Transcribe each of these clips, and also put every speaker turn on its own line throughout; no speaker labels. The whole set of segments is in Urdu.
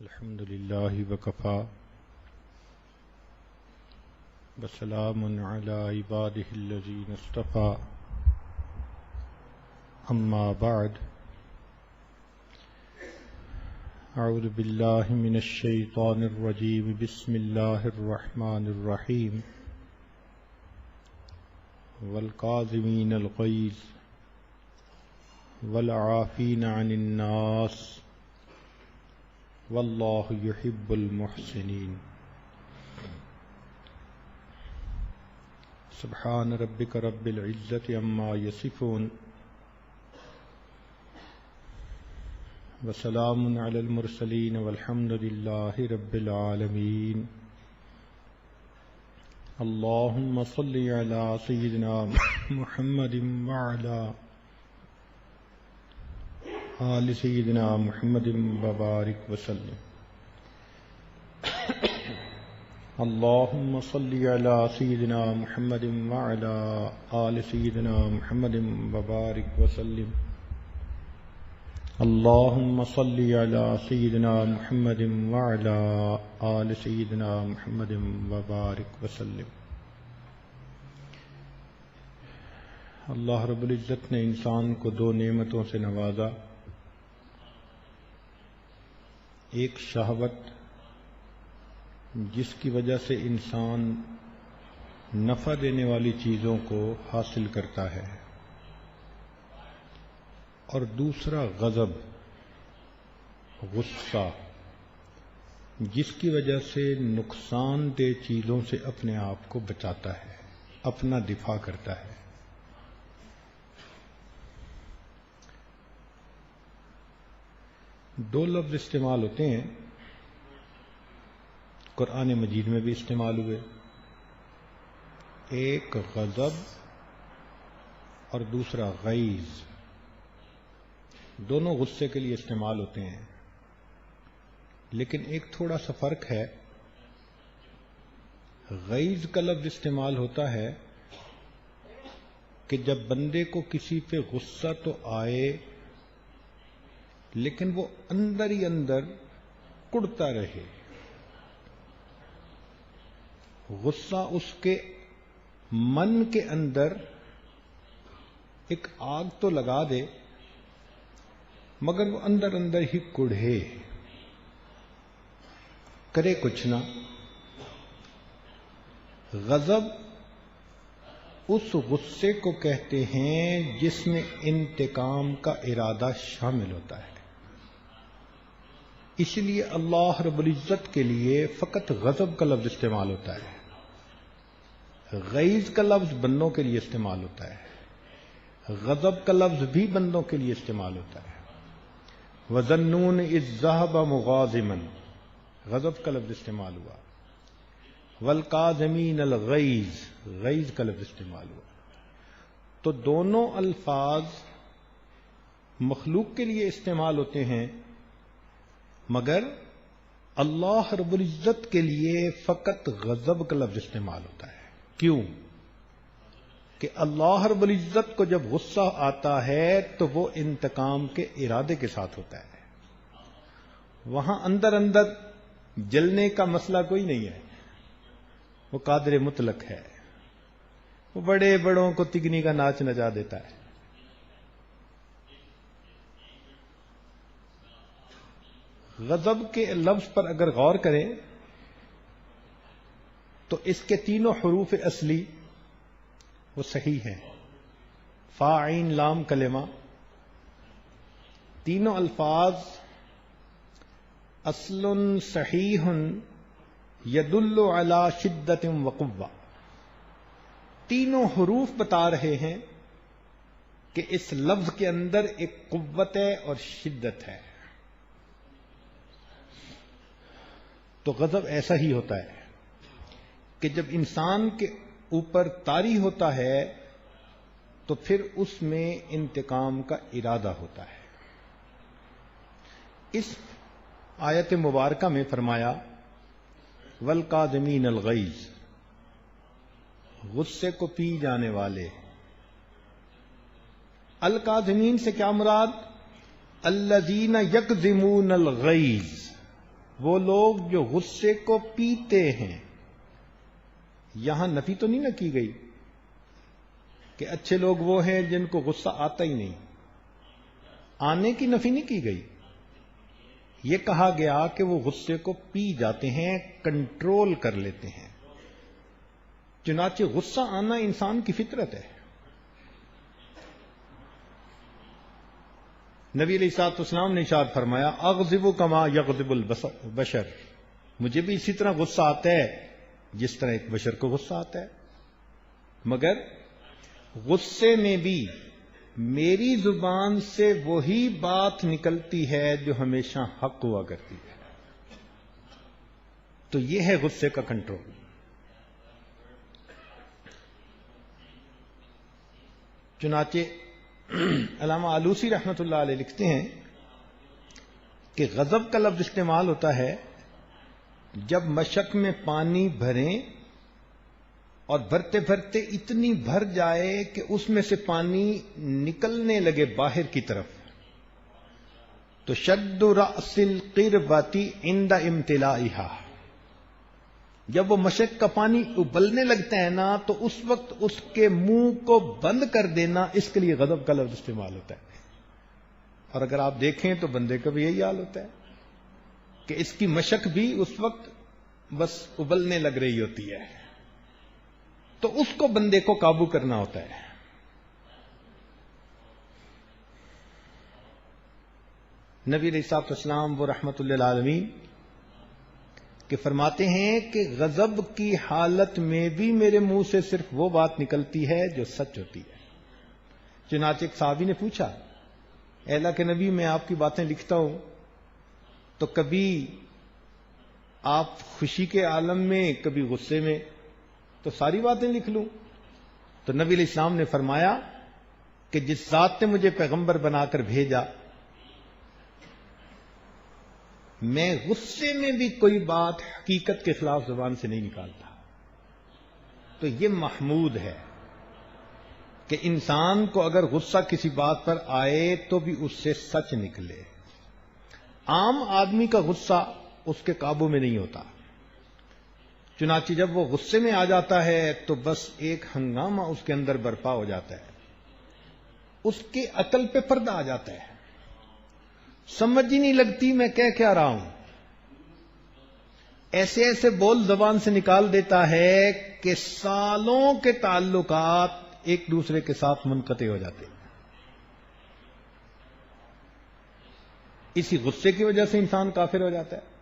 الحمد لله وكفى وسلام على عباده الذين اصطفى أما بعد أعوذ بالله من الشيطان الرجيم بسم الله الرحمن الرحيم والكاظمين الغيظ والعافين عن الناس والله يحب المحسنين سبحان ربك رب العزة عما يصفون وسلام على المرسلين والحمد لله رب العالمين اللهم صل على سيدنا محمد وعلى آل سيدنا محمد وبارك وسلم اللهم صل على سيدنا محمد وعلى آل سيدنا محمد وبارك وسلم اللهم صل على سيدنا محمد وعلى آل سيدنا محمد وبارك وسلم. اللہ رب العزت نے انسان کو دو نعمتوں سے نوازا، ایک شہوت جس کی وجہ سے انسان نفع دینے والی چیزوں کو حاصل کرتا ہے، اور دوسرا غضب، غصہ، جس کی وجہ سے نقصان دہ چیزوں سے اپنے آپ کو بچاتا ہے، اپنا دفاع کرتا ہے. دو لفظ استعمال ہوتے ہیں، قرآن مجید میں بھی استعمال ہوئے، ایک غضب اور دوسرا غیظ. دونوں غصے کے لیے استعمال ہوتے ہیں، لیکن ایک تھوڑا سا فرق ہے. غیظ کا لفظ استعمال ہوتا ہے کہ جب بندے کو کسی پہ غصہ تو آئے لیکن وہ اندر ہی اندر کڑتا رہے، غصہ اس کے من کے اندر ایک آگ تو لگا دے مگر وہ اندر اندر ہی کڑھے، کرے کچھ نہ. غضب اس غصے کو کہتے ہیں جس میں انتقام کا ارادہ شامل ہوتا ہے. اس لیے اللہ رب العزت کے لیے فقط غضب کا لفظ استعمال ہوتا ہے، غیظ کا لفظ بندوں کے لیے استعمال ہوتا ہے، غضب کا لفظ بھی بندوں کے لیے استعمال ہوتا ہے. وَظَنُّونَ إِذْ ذَهَبَ مُغَاضِبًا، غضب کا لفظ استعمال ہوا. وَالْكَاظِمِينَ الْغَيْظَ، غیظ کا لفظ استعمال ہوا. تو دونوں الفاظ مخلوق کے لیے استعمال ہوتے ہیں، مگر اللہ رب العزت کے لیے فقط غضب کا لفظ استعمال ہوتا ہے. کیوں؟ کہ اللہ رب العزت کو جب غصہ آتا ہے تو وہ انتقام کے ارادے کے ساتھ ہوتا ہے، وہاں اندر اندر جلنے کا مسئلہ کوئی نہیں ہے. وہ قادر مطلق ہے، وہ بڑے بڑوں کو تگنی کا ناچ نچا دیتا ہے. غضب کے لفظ پر اگر غور کریں تو اس کے تینوں حروف اصلی وہ صحیح ہیں. فا عین لام کلمہ، تینوں الفاظ اصل صحیح یدل علی شدت وقوہ. تینوں حروف بتا رہے ہیں کہ اس لفظ کے اندر ایک قوت ہے اور شدت ہے. تو غضب ایسا ہی ہوتا ہے کہ جب انسان کے اوپر طاری ہوتا ہے تو پھر اس میں انتقام کا ارادہ ہوتا ہے. اس آیت مبارکہ میں فرمایا وَالْكَاظِمِينَ الْغَيْظَ، غصے کو پی جانے والے. الکاظمین سے کیا مراد؟ الذین یکظمون الغیظ، وہ لوگ جو غصے کو پیتے ہیں. یہاں نفی تو نہیں نہ کی گئی کہ اچھے لوگ وہ ہیں جن کو غصہ آتا ہی نہیں. آنے کی نفی نہیں کی گئی. یہ کہا گیا کہ وہ غصے کو پی جاتے ہیں، کنٹرول کر لیتے ہیں. چنانچہ غصہ آنا انسان کی فطرت ہے. نبی علیہ الصلوۃ والسلام نے ارشاد فرمایا اغضب کما یغضب البشر، مجھے بھی اسی طرح غصہ آتا ہے جس طرح ایک بشر کو غصہ آتا ہے، مگر غصے میں بھی میری زبان سے وہی بات نکلتی ہے جو ہمیشہ حق ہوا کرتی ہے. تو یہ ہے غصے کا کنٹرول. چنانچہ علامہ آلوسی رحمۃ اللہ علیہ لکھتے ہیں کہ غضب کا لفظ استعمال ہوتا ہے جب مشک میں پانی بھریں اور بھرتے بھرتے اتنی بھر جائے کہ اس میں سے پانی نکلنے لگے باہر کی طرف. تو شد رأس القربۃ عند امتلائها، جب وہ مشک کا پانی ابلنے لگتا ہے نا تو اس وقت اس کے منہ کو بند کر دینا، اس کے لیے غضب کا لفظ استعمال ہوتا ہے. اور اگر آپ دیکھیں تو بندے کا بھی یہی حال ہوتا ہے کہ اس کی مشک بھی اس وقت بس ابلنے لگ رہی ہوتی ہے، تو اس کو بندے کو قابو کرنا ہوتا ہے. نبی علیہ الصلوۃ والسلام وہ رحمت للعالمین کہ فرماتے ہیں کہ غضب کی حالت میں بھی میرے منہ سے صرف وہ بات نکلتی ہے جو سچ ہوتی ہے. چنانچہ ایک صحابی نے پوچھا اے اللہ کے نبی، میں آپ کی باتیں لکھتا ہوں تو کبھی آپ خوشی کے عالم میں کبھی غصے میں، تو ساری باتیں لکھ لوں؟ تو نبی علیہ السلام نے فرمایا کہ جس ذات نے مجھے پیغمبر بنا کر بھیجا، میں غصے میں بھی کوئی بات حقیقت کے خلاف زبان سے نہیں نکالتا. تو یہ محمود ہے کہ انسان کو اگر غصہ کسی بات پر آئے تو بھی اس سے سچ نکلے. عام آدمی کا غصہ اس کے قابو میں نہیں ہوتا. چنانچہ جب وہ غصے میں آ جاتا ہے تو بس ایک ہنگامہ اس کے اندر برپا ہو جاتا ہے، اس کے عقل پہ پردہ آ جاتا ہے، سمجھ ہی نہیں لگتی میں کیا رہا ہوں. ایسے ایسے بول زبان سے نکال دیتا ہے کہ سالوں کے تعلقات ایک دوسرے کے ساتھ منقطع ہو جاتے ہیں. اسی غصے کی وجہ سے انسان کافر ہو جاتا ہے.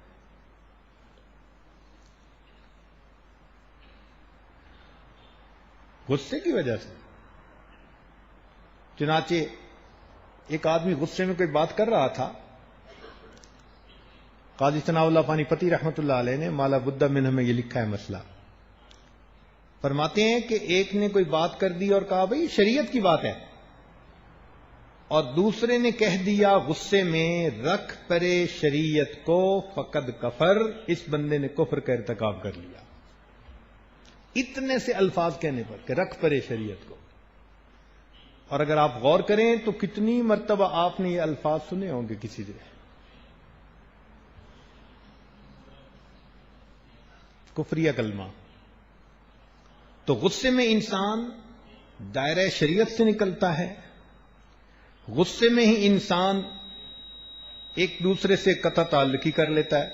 غصے کی وجہ سے. چنانچہ ایک آدمی غصے میں کوئی بات کر رہا تھا. قاضی ثناء اللہ پانی پتی رحمۃ اللہ علیہ نے مالا بدہ منہ میں یہ لکھا ہے مسئلہ. فرماتے ہیں کہ ایک نے کوئی بات کر دی اور کہا بھئی شریعت کی بات ہے، اور دوسرے نے کہہ دیا غصے میں رکھ پرے شریعت کو فقد کفر، اس بندے نے کفر کا ارتکاب کر لیا. اتنے سے الفاظ کہنے پر کہ رکھ پرے شریعت کو. اور اگر آپ غور کریں تو کتنی مرتبہ آپ نے یہ الفاظ سنے ہوں گے کسی سے. کفریہ کلمہ. تو غصے میں انسان دائرہ شریعت سے نکلتا ہے، غصے میں ہی انسان ایک دوسرے سے قطع تعلقی کر لیتا ہے.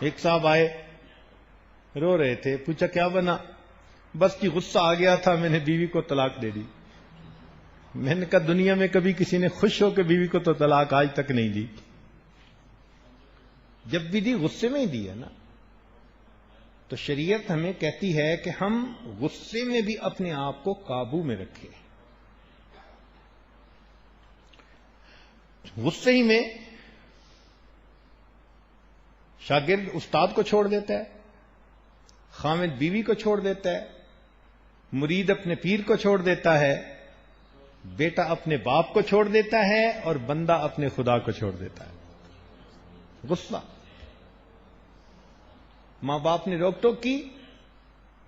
ایک صاحب آئے، رو رہے تھے، پوچھا کیا بنا؟ بس کہ غصہ آ گیا تھا، میں نے بیوی کو طلاق دے دی. میں نے کہا دنیا میں کبھی کسی نے خوش ہو کے بیوی کو تو طلاق آج تک نہیں دی. جب بھی دی غصے میں ہی دی ہے نا. تو شریعت ہمیں کہتی ہے کہ ہم غصے میں بھی اپنے آپ کو قابو میں رکھیں. غصے ہی میں شاگرد استاد کو چھوڑ دیتا ہے، خامد بیوی کو چھوڑ دیتا ہے، مرید اپنے پیر کو چھوڑ دیتا ہے، بیٹا اپنے باپ کو چھوڑ دیتا ہے، اور بندہ اپنے خدا کو چھوڑ دیتا ہے. غصہ. ماں باپ نے روک ٹوک کی،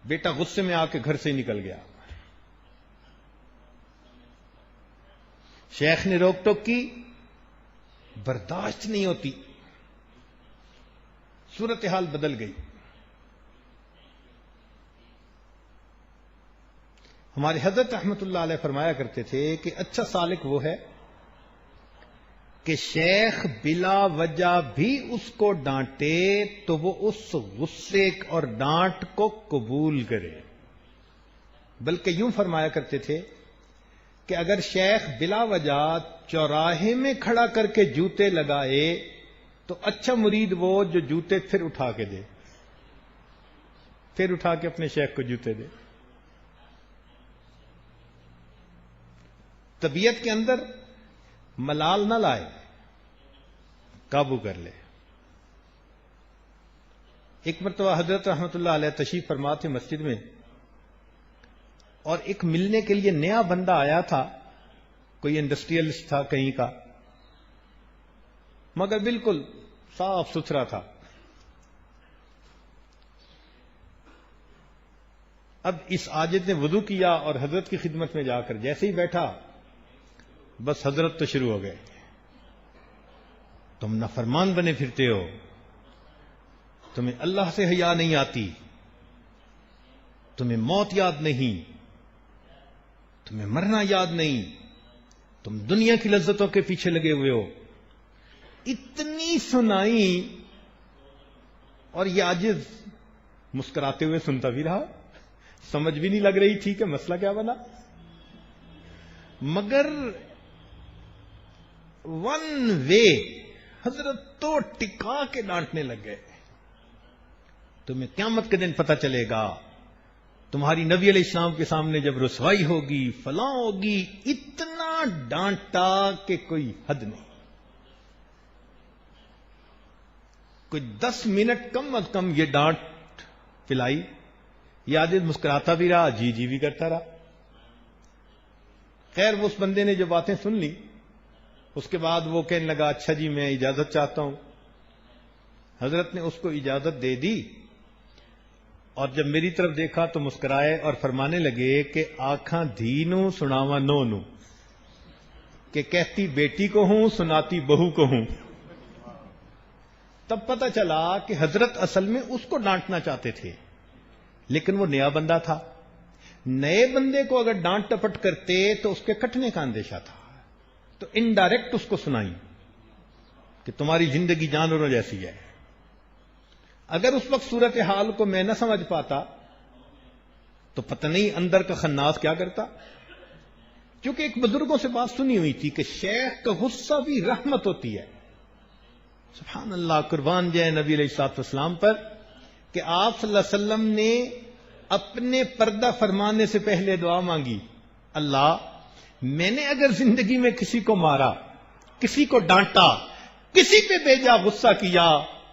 بیٹا غصے میں آ کے گھر سے نکل گیا. شیخ نے روک ٹوک کی، برداشت نہیں ہوتی، صورتحال بدل گئی. ہمارے حضرت رحمت اللہ علیہ فرمایا کرتے تھے کہ اچھا سالک وہ ہے کہ شیخ بلا وجہ بھی اس کو ڈانٹے تو وہ اس غصے اور ڈانٹ کو قبول کرے. بلکہ یوں فرمایا کرتے تھے کہ اگر شیخ بلا وجہ چوراہے میں کھڑا کر کے جوتے لگائے تو اچھا مرید وہ جو جوتے پھر اٹھا کے دے، پھر اٹھا کے اپنے شیخ کو جوتے دے. طبیعت کے اندر ملال نہ لائے، قابو کر لے. ایک مرتبہ حضرت رحمت اللہ علیہ تشریف فرما تھے مسجد میں، اور ایک ملنے کے لیے نیا بندہ آیا تھا، کوئی انڈسٹریلسٹ تھا کہیں کا، مگر بالکل صاف ستھرا تھا. اب اس عاجز نے وضو کیا اور حضرت کی خدمت میں جا کر جیسے ہی بیٹھا، بس حضرت تو شروع ہو گئے، تم نافرمان بنے پھرتے ہو، تمہیں اللہ سے حیا نہیں آتی، تمہیں موت یاد نہیں، تمہیں مرنا یاد نہیں، تم دنیا کی لذتوں کے پیچھے لگے ہوئے ہو. اتنی سنائی اور یہ عاجز مسکراتے ہوئے سنتا بھی رہا، سمجھ بھی نہیں لگ رہی تھی کہ مسئلہ کیا بنا. مگر ون وے حضرت تو ٹکا کے ڈانٹنے لگ گئے، تمہیں قیامت کے دن پتہ چلے گا، تمہاری نبی علیہ السلام کے سامنے جب رسوائی ہوگی فلاں ہوگی. اتنا ڈانٹا کہ کوئی حد نہیں. کوئی 10 منٹ کم از کم یہ ڈانٹ پلائی. یہ عادت مسکراتا بھی رہا، جی جی بھی کرتا رہا. خیر وہ اس بندے نے جو باتیں سن لی، اس کے بعد وہ کہنے لگا اچھا جی میں اجازت چاہتا ہوں. حضرت نے اس کو اجازت دے دی، اور جب میری طرف دیکھا تو مسکرائے اور فرمانے لگے کہ آنکھاں دھینوں سناوا نو نو، کہ کہتی بیٹی کو ہوں سناتی بہو کو ہوں. تب پتہ چلا کہ حضرت اصل میں اس کو ڈانٹنا چاہتے تھے، لیکن وہ نیا بندہ تھا. نئے بندے کو اگر ڈانٹ ٹپٹ کرتے تو اس کے کٹنے کا اندیشہ تھا، تو انڈائریکٹ اس کو سنائی کہ تمہاری زندگی جانوروں جیسی ہے. اگر اس وقت صورتحال کو میں نہ سمجھ پاتا تو پتہ نہیں اندر کا خناس کیا کرتا. کیونکہ ایک بزرگوں سے بات سنی ہوئی تھی کہ شیخ کا غصہ بھی رحمت ہوتی ہے. سبحان اللہ، قربان جائے نبی علیہ الصلوۃ والسلام پر کہ آپ صلی اللہ علیہ وسلم نے اپنے پردہ فرمانے سے پہلے دعا مانگی، اللہ میں نے اگر زندگی میں کسی کو مارا، کسی کو ڈانٹا، کسی پہ بیجا غصہ کیا،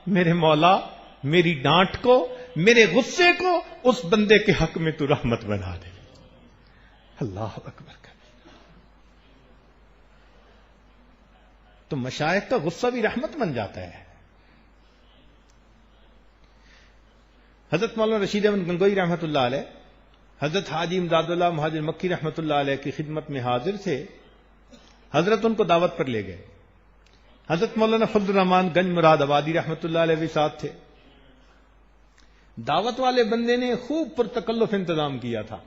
میرے مولا میری ڈانٹ کو، میرے غصے کو اس بندے کے حق میں تو رحمت بنا دے. اللہ اکبر. تو مشائخ کا غصہ بھی رحمت بن جاتا ہے. حضرت مولانا رشید احمد گنگوئی رحمۃ اللہ علیہ حضرت حاجی امداد اللہ مہاجر مکی رحمۃ اللہ علیہ کی خدمت میں حاضر تھے. حضرت ان کو دعوت پر لے گئے. حضرت مولانا فضل الرحمان گنج مراد آبادی رحمۃ اللہ علیہ بھی ساتھ تھے. دعوت والے بندے نے خوب پرتکلف انتظام کیا تھا.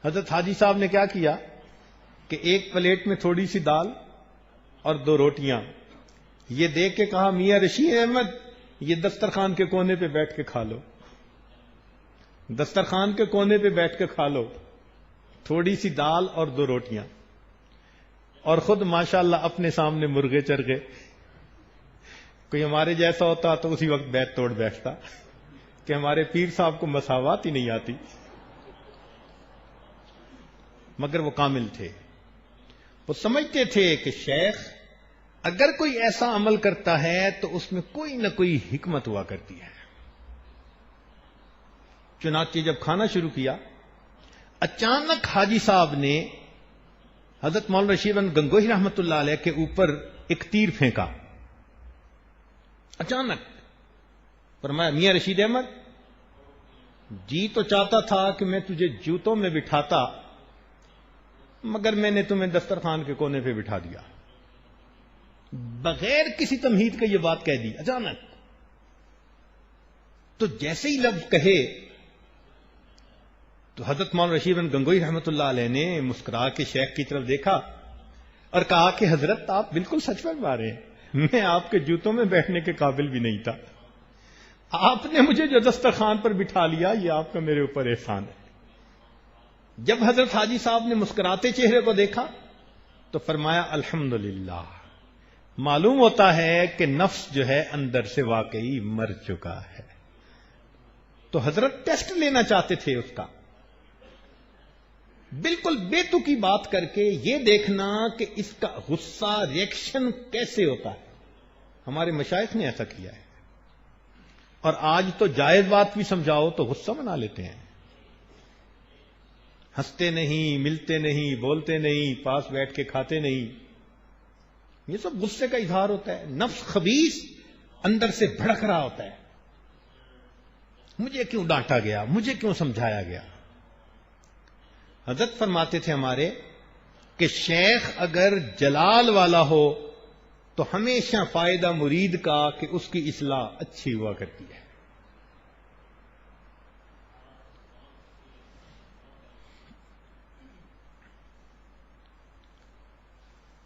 حضرت حاجی صاحب نے کیا کیا کہ ایک پلیٹ میں تھوڑی سی دال اور 2 روٹیاں یہ دے کے کہا میاں رشید احمد یہ دسترخوان کے کونے پہ بیٹھ کے کھا لو، دسترخوان کے کونے پہ بیٹھ کے کھا لو. تھوڑی سی دال اور 2 روٹیاں، اور خود ماشاءاللہ اپنے سامنے مرغے چرغے. کوئی ہمارے جیسا ہوتا تو اسی وقت بیت توڑ بیٹھتا کہ ہمارے پیر صاحب کو مساوات ہی نہیں آتی. مگر وہ کامل تھے. وہ سمجھتے تھے کہ شیخ اگر کوئی ایسا عمل کرتا ہے تو اس میں کوئی نہ کوئی حکمت ہوا کرتی ہے. چنانچہ جب کھانا شروع کیا، اچانک حاجی صاحب نے حضرت مولانا رشید احمد گنگوہی رحمۃ اللہ علیہ کے اوپر ایک تیر پھینکا. اچانک فرمایا میاں رشید احمد جی تو چاہتا تھا کہ میں تجھے جوتوں میں بٹھاتا، مگر میں نے تمہیں دسترخوان کے کونے پہ بٹھا دیا. بغیر کسی تمہید کے یہ بات کہہ دی اچانک. تو جیسے ہی لفظ کہے تو حضرت مولانا رشید بن گنگوئی رحمۃ اللہ علیہ نے مسکرا کے شیخ کی طرف دیکھا اور کہا کہ حضرت آپ بالکل سچ فرما رہے ہیں، میں آپ کے جوتوں میں بیٹھنے کے قابل بھی نہیں تھا، آپ نے مجھے جو دسترخوان پر بٹھا لیا یہ آپ کا میرے اوپر احسان ہے۔ جب حضرت حاجی صاحب نے مسکراتے چہرے کو دیکھا تو فرمایا الحمدللہ، معلوم ہوتا ہے کہ نفس جو ہے اندر سے واقعی مر چکا ہے۔ تو حضرت ٹیسٹ لینا چاہتے تھے اس کا، بالکل بے تکی بات کر کے یہ دیکھنا کہ اس کا غصہ ریئیکشن کیسے ہوتا ہے۔ ہمارے مشائخ نے ایسا کیا ہے، اور آج تو جائز بات بھی سمجھاؤ تو غصہ منا لیتے ہیں، ہنستے نہیں، ملتے نہیں، بولتے نہیں، پاس بیٹھ کے کھاتے نہیں، یہ سب غصے کا اظہار ہوتا ہے۔ نفس خبیث اندر سے بھڑک رہا ہوتا ہے، مجھے کیوں ڈانٹا گیا، مجھے کیوں سمجھایا گیا۔ حضرت فرماتے تھے ہمارے کہ شیخ اگر جلال والا ہو تو ہمیشہ فائدہ مرید کا کہ اس کی اصلاح اچھی ہوا کرتی ہے۔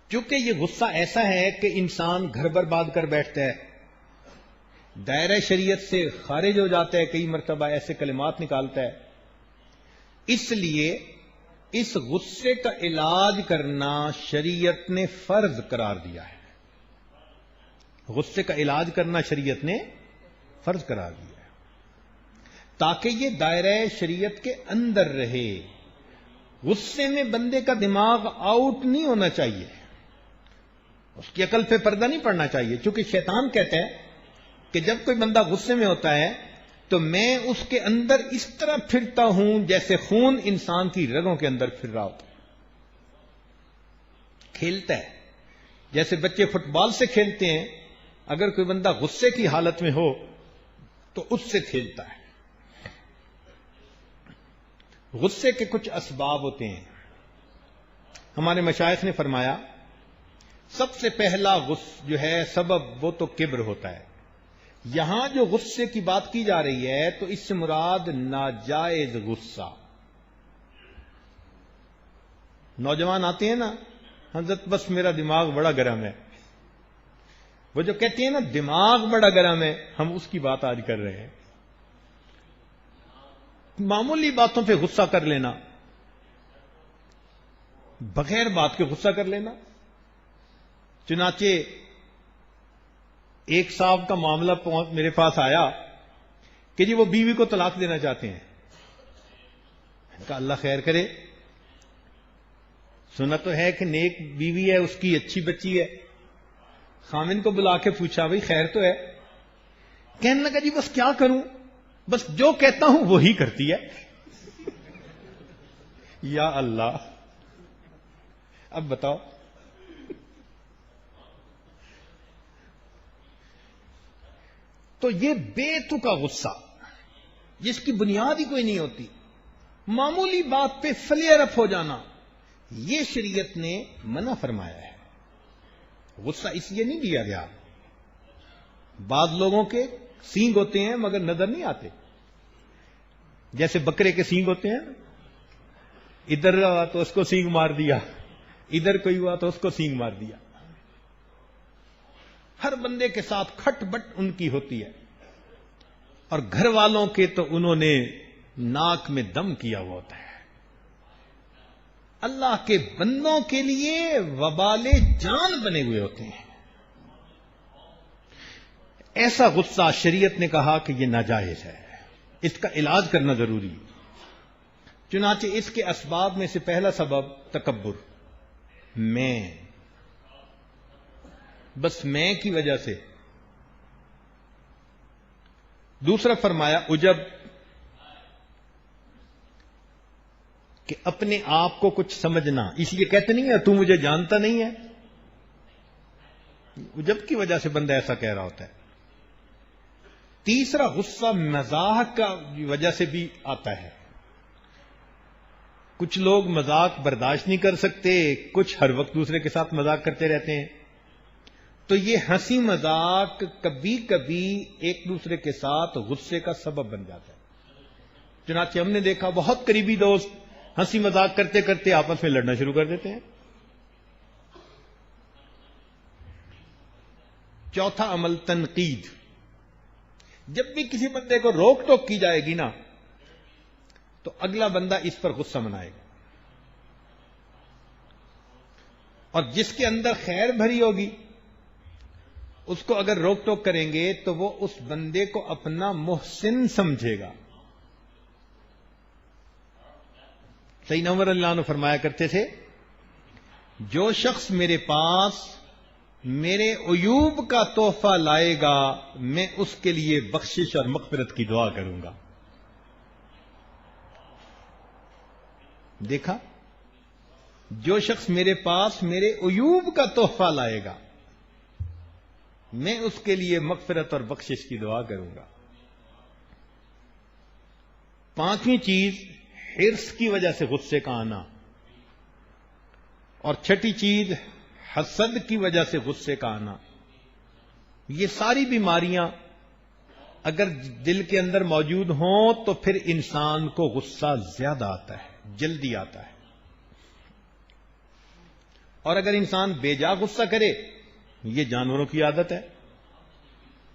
کیونکہ یہ غصہ ایسا ہے کہ انسان گھر برباد کر بیٹھتا ہے، دائرہ شریعت سے خارج ہو جاتا ہے، کئی مرتبہ ایسے کلمات نکالتا ہے۔ اس لیے اس غصے کا علاج کرنا شریعت نے فرض قرار دیا ہے، غصے کا علاج کرنا شریعت نے فرض قرار دیا ہے تاکہ یہ دائرہ شریعت کے اندر رہے۔ غصے میں بندے کا دماغ آؤٹ نہیں ہونا چاہیے، اس کی عقل پہ پردہ نہیں پڑنا چاہیے، چونکہ شیطان کہتا ہے کہ جب کوئی بندہ غصے میں ہوتا ہے تو میں اس کے اندر اس طرح پھرتا ہوں جیسے خون انسان کی رگوں کے اندر پھر رہا ہوتا ہے، کھیلتا ہے جیسے بچے فٹ بال سے کھیلتے ہیں، اگر کوئی بندہ غصے کی حالت میں ہو تو اس سے کھیلتا ہے۔ غصے کے کچھ اسباب ہوتے ہیں، ہمارے مشائخ نے فرمایا سب سے پہلا جو ہے سبب وہ تو کبر ہوتا ہے۔ یہاں جو غصے کی بات کی جا رہی ہے تو اس سے مراد ناجائز غصہ۔ نوجوان آتے ہیں نا، حضرت بس میرا دماغ بڑا گرم ہے، وہ جو کہتے ہیں نا دماغ بڑا گرم ہے، ہم اس کی بات آج کر رہے ہیں۔ معمولی باتوں پہ غصہ کر لینا، بغیر بات کے غصہ کر لینا۔ چنانچہ ایک صاحب کا معاملہ میرے پاس آیا کہ جی وہ بیوی کو طلاق دینا چاہتے ہیں۔ کہا اللہ خیر کرے، سنا تو ہے کہ نیک بیوی ہے، اس کی اچھی بچی ہے۔ خامن کو بلا کے پوچھا بھائی خیر تو ہے؟ کہنے لگا جی بس کیا کروں، بس جو کہتا ہوں وہی کرتی ہے۔ یا اللہ، اب بتاؤ، تو یہ بے تکا غصہ جس کی بنیاد ہی کوئی نہیں ہوتی، معمولی بات پہ فلیئر اپ ہو جانا، یہ شریعت نے منع فرمایا ہے۔ غصہ اس لیے نہیں دیا گیا، بعض لوگوں کے سینگ ہوتے ہیں مگر نظر نہیں آتے، جیسے بکرے کے سینگ ہوتے ہیں، ادھر ہوا تو اس کو سینگ مار دیا، ادھر کوئی ہوا تو اس کو سینگ مار دیا۔ ہر بندے کے ساتھ کھٹ بٹ ان کی ہوتی ہے، اور گھر والوں کے تو انہوں نے ناک میں دم کیا ہوا ہوتا ہے۔ اللہ کے بندوں کے لیے وبال جان بنے ہوئے ہوتے ہیں۔ ایسا غصہ شریعت نے کہا کہ یہ ناجائز ہے، اس کا علاج کرنا ضروری۔ چنانچہ اس کے اسباب میں سے پہلا سبب تکبر، میں، بس میں کی وجہ سے۔ دوسرا فرمایا عجب، کہ اپنے آپ کو کچھ سمجھنا، اس لیے کہتے نہیں ہے تو مجھے جانتا نہیں ہے، عجب کی وجہ سے بندہ ایسا کہہ رہا ہوتا ہے۔ تیسرا غصہ مزاح کا وجہ سے بھی آتا ہے، کچھ لوگ مذاق برداشت نہیں کر سکتے، کچھ ہر وقت دوسرے کے ساتھ مذاق کرتے رہتے ہیں، تو یہ ہنسی مذاق کبھی کبھی ایک دوسرے کے ساتھ غصے کا سبب بن جاتا ہے. چنانچہ ہم نے دیکھا بہت قریبی دوست ہنسی مذاق کرتے کرتے آپس میں لڑنا شروع کر دیتے ہیں. چوتھا عمل تنقید. جب بھی کسی بندے کو روک ٹوک کی جائے گی نا تو اگلا بندہ اس پر غصہ منائے گا، اور جس کے اندر خیر بھری ہوگی اس کو اگر روک ٹوک کریں گے تو وہ اس بندے کو اپنا محسن سمجھے گا. سیدنا عمر رضی اللہ عنہ فرمایا کرتے تھے جو شخص میرے پاس میرے عیوب کا تحفہ لائے گا میں اس کے لیے بخشش اور مغفرت کی دعا کروں گا. دیکھا، جو شخص میرے پاس میرے عیوب کا تحفہ لائے گا میں اس کے لیے مغفرت اور بخشش کی دعا کروں گا. پانچویں چیز حرص کی وجہ سے غصے کا آنا، اور چھٹی چیز حسد کی وجہ سے غصے کا آنا. یہ ساری بیماریاں اگر دل کے اندر موجود ہوں تو پھر انسان کو غصہ زیادہ آتا ہے، جلدی آتا ہے. اور اگر انسان بے جا غصہ کرے، یہ جانوروں کی عادت ہے.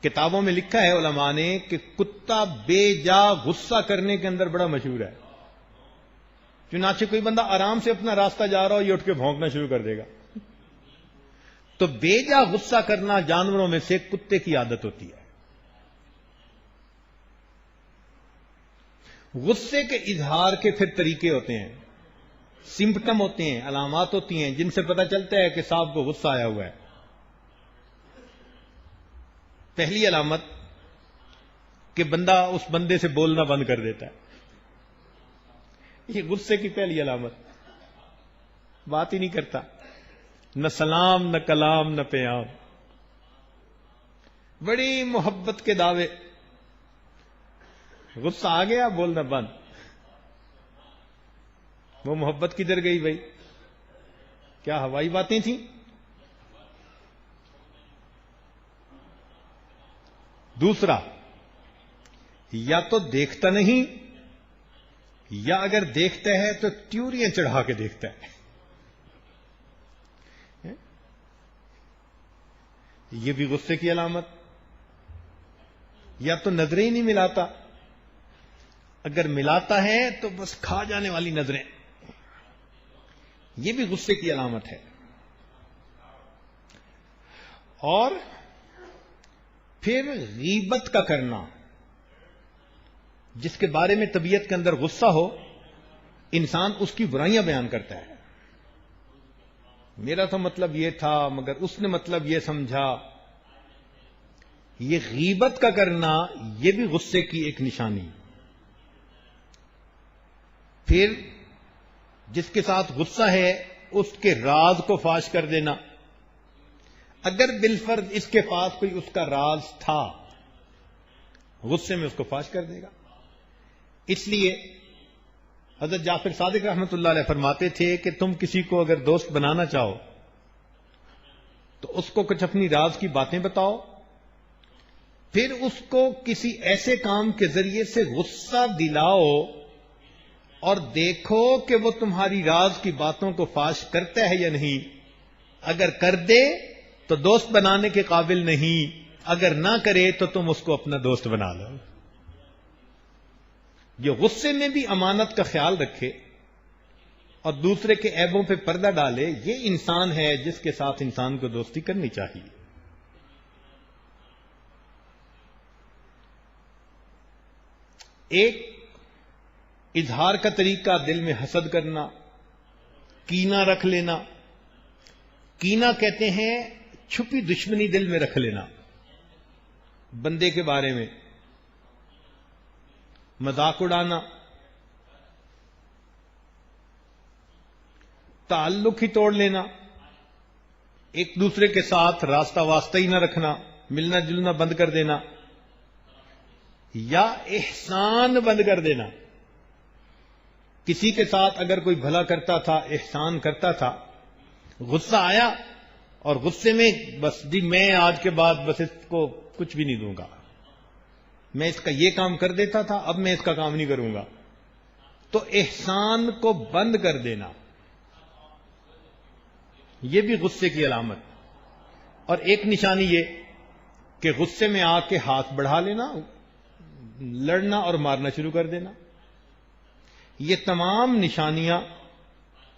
کتابوں میں لکھا ہے علماء نے کہ کتا بے جا غصہ کرنے کے اندر بڑا مشہور ہے. چنانچہ کوئی بندہ آرام سے اپنا راستہ جا رہا ہو یہ اٹھ کے بھونکنا شروع کر دے گا. تو بے جا غصہ کرنا جانوروں میں سے کتے کی عادت ہوتی ہے. غصے کے اظہار کے پھر طریقے ہوتے ہیں، سمپٹم ہوتے ہیں، علامات ہوتی ہیں جن سے پتہ چلتا ہے کہ صاحب کو غصہ آیا ہوا ہے. پہلی علامت کہ بندہ اس بندے سے بولنا بند کر دیتا ہے. یہ غصے کی پہلی علامت. بات ہی نہیں کرتا، نہ سلام نہ کلام نہ پیام. بڑی محبت کے دعوے، غصہ آ گیا بولنا بند. وہ محبت کدھر گئی بھائی؟ کیا ہوائی باتیں تھیں؟ دوسرا، یا تو دیکھتا نہیں یا اگر دیکھتا ہے تو ٹیوریاں چڑھا کے دیکھتا ہے. یہ بھی غصے کی علامت. یا تو نظریں ہی نہیں ملاتا، اگر ملاتا ہے تو بس کھا جانے والی نظریں. یہ بھی غصے کی علامت ہے. اور پھر غیبت کا کرنا، جس کے بارے میں طبیعت کے اندر غصہ ہو انسان اس کی برائیاں بیان کرتا ہے. میرا تو مطلب یہ تھا مگر اس نے مطلب یہ سمجھا. یہ غیبت کا کرنا یہ بھی غصے کی ایک نشانی. پھر جس کے ساتھ غصہ ہے اس کے راز کو فاش کر دینا. اگر بالفرض اس کے پاس کوئی اس کا راز تھا غصے میں اس کو فاش کر دے گا. اس لیے حضرت جعفر صادق رحمۃ اللہ علیہ فرماتے تھے کہ تم کسی کو اگر دوست بنانا چاہو تو اس کو کچھ اپنی راز کی باتیں بتاؤ، پھر اس کو کسی ایسے کام کے ذریعے سے غصہ دلاؤ اور دیکھو کہ وہ تمہاری راز کی باتوں کو فاش کرتا ہے یا نہیں. اگر کر دے تو دوست بنانے کے قابل نہیں، اگر نہ کرے تو تم اس کو اپنا دوست بنا لو. جو غصے میں بھی امانت کا خیال رکھے اور دوسرے کے عیبوں پہ پردہ ڈالے، یہ انسان ہے جس کے ساتھ انسان کو دوستی کرنی چاہیے. ایک اظہار کا طریقہ دل میں حسد کرنا، کینہ رکھ لینا. کینہ کہتے ہیں چھپی دشمنی دل میں رکھ لینا بندے کے بارے میں، مذاق اڑانا، تعلق ہی توڑ لینا، ایک دوسرے کے ساتھ راستہ واسطہ ہی نہ رکھنا، ملنا جلنا بند کر دینا، یا احسان بند کر دینا. کسی کے ساتھ اگر کوئی بھلا کرتا تھا، احسان کرتا تھا، غصہ آیا اور غصے میں بس جی میں آج کے بعد بس اس کو کچھ بھی نہیں دوں گا، میں اس کا یہ کام کر دیتا تھا اب میں اس کا کام نہیں کروں گا، تو احسان کو بند کر دینا یہ بھی غصے کی علامت. اور ایک نشانی یہ کہ غصے میں آ کے ہاتھ بڑھا لینا، لڑنا اور مارنا شروع کر دینا. یہ تمام نشانیاں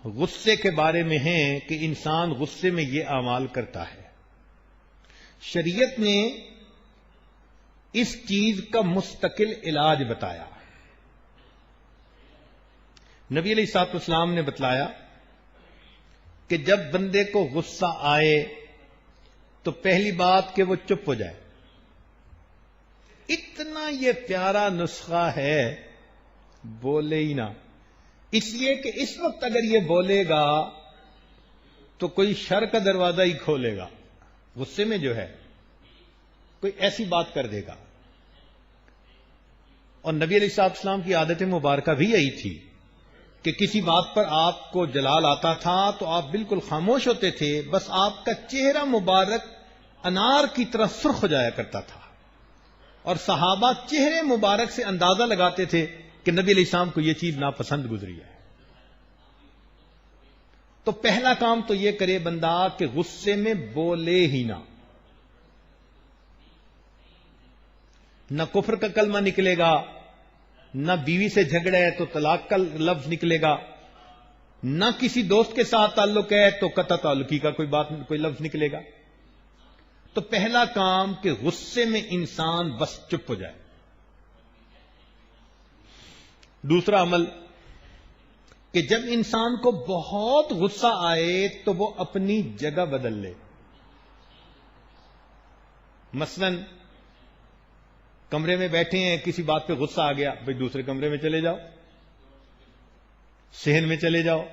غصے کے بارے میں ہیں کہ انسان غصے میں یہ اعمال کرتا ہے. شریعت نے اس چیز کا مستقل علاج بتایا. نبی علیہ الصلوۃ والسلام نے بتلایا کہ جب بندے کو غصہ آئے تو پہلی بات کہ وہ چپ ہو جائے. اتنا یہ پیارا نسخہ ہے، بولے ہی نہ. اس لیے کہ اس وقت اگر یہ بولے گا تو کوئی شر کا دروازہ ہی کھولے گا. غصے میں جو ہے کوئی ایسی بات کر دے گا. اور نبی علیہ الصلوۃ والسلام کی عادت مبارکہ بھی یہی تھی کہ کسی بات پر آپ کو جلال آتا تھا تو آپ بالکل خاموش ہوتے تھے، بس آپ کا چہرہ مبارک انار کی طرح سرخ ہو جایا کرتا تھا، اور صحابہ چہرے مبارک سے اندازہ لگاتے تھے کہ نبی علیہ السلام کو یہ چیز ناپسند گزری ہے. تو پہلا کام تو یہ کرے بندہ کہ غصے میں بولے ہی نہ کفر کا کلمہ نکلے گا، نہ بیوی سے جھگڑا ہے تو طلاق کا لفظ نکلے گا، نہ کسی دوست کے ساتھ تعلق ہے تو قطع تعلقی کا کوئی لفظ نکلے گا. تو پہلا کام کہ غصے میں انسان بس چپ ہو جائے. دوسرا عمل کہ جب انسان کو بہت غصہ آئے تو وہ اپنی جگہ بدل لے. مثلا کمرے میں بیٹھے ہیں، کسی بات پہ غصہ آ گیا، بھئی دوسرے کمرے میں چلے جاؤ، صحن میں چلے جاؤ.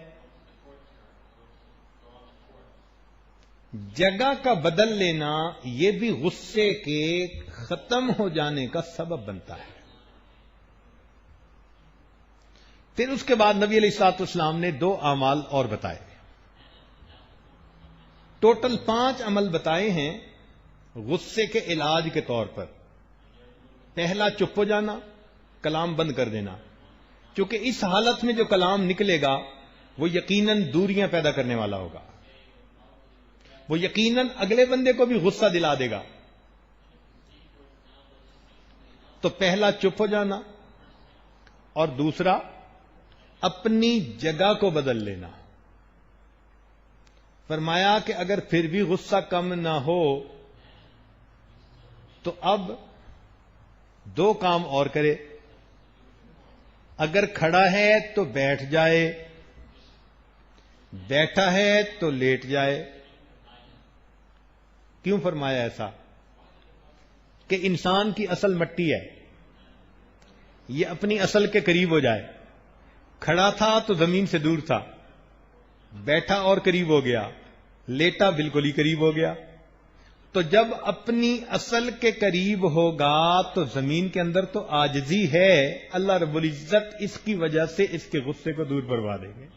جگہ کا بدل لینا یہ بھی غصے کے ختم ہو جانے کا سبب بنتا ہے. پھر اس کے بعد نبی علیہ الصلوۃ والسلام نے 2 اعمال اور بتائے. ٹوٹل 5 عمل بتائے ہیں غصے کے علاج کے طور پر. پہلا چپ ہو جانا، کلام بند کر دینا، کیونکہ اس حالت میں جو کلام نکلے گا وہ یقیناً دوریاں پیدا کرنے والا ہوگا، وہ یقیناً اگلے بندے کو بھی غصہ دلا دے گا. تو پہلا چپ ہو جانا، اور دوسرا اپنی جگہ کو بدل لینا. فرمایا کہ اگر پھر بھی غصہ کم نہ ہو تو اب 2 کام اور کرے. اگر کھڑا ہے تو بیٹھ جائے، بیٹھا ہے تو لیٹ جائے. کیوں فرمایا ایسا؟ کہ انسان کی اصل مٹی ہے، یہ اپنی اصل کے قریب ہو جائے. کھڑا تھا تو زمین سے دور تھا، بیٹھا اور قریب ہو گیا، لیٹا بالکل ہی قریب ہو گیا. تو جب اپنی اصل کے قریب ہوگا تو زمین کے اندر تو عاجزی ہے، اللہ رب العزت اس کی وجہ سے اس کے غصے کو دور کروا دیں گے.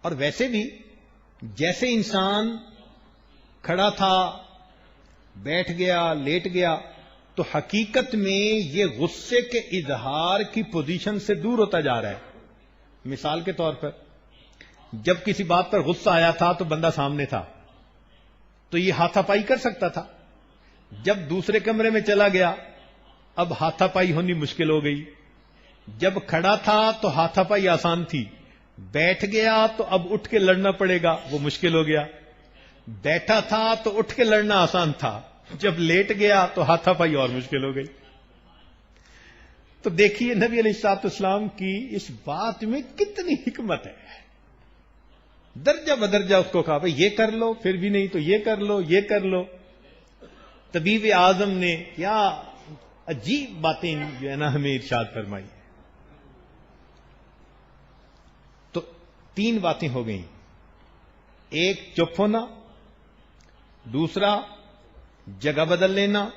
اور ویسے بھی جیسے انسان کھڑا تھا، بیٹھ گیا، لیٹ گیا، تو حقیقت میں یہ غصے کے اظہار کی پوزیشن سے دور ہوتا جا رہا ہے. مثال کے طور پر جب کسی بات پر غصہ آیا تھا تو بندہ سامنے تھا تو یہ ہاتھا پائی کر سکتا تھا. جب دوسرے کمرے میں چلا گیا اب ہاتھا پائی ہونی مشکل ہو گئی. جب کھڑا تھا تو ہاتھا پائی آسان تھی، بیٹھ گیا تو اب اٹھ کے لڑنا پڑے گا، وہ مشکل ہو گیا. بیٹھا تھا تو اٹھ کے لڑنا آسان تھا، جب لیٹ گیا تو ہاتھا پائی اور مشکل ہو گئی. تو دیکھیے نبی علیہ الصلوۃ والسلام کی اس بات میں کتنی حکمت ہے. درجہ بدرجہ اس کو کہا بھائی یہ کر لو، پھر بھی نہیں تو یہ کر لو، یہ کر لو. طبیب اعظم نے کیا عجیب باتیں جو ہے نا ہمیں ارشاد فرمائی. تو 3 باتیں ہو گئیں. ایک چپ ہونا، دوسرا جگہ بدل لینا،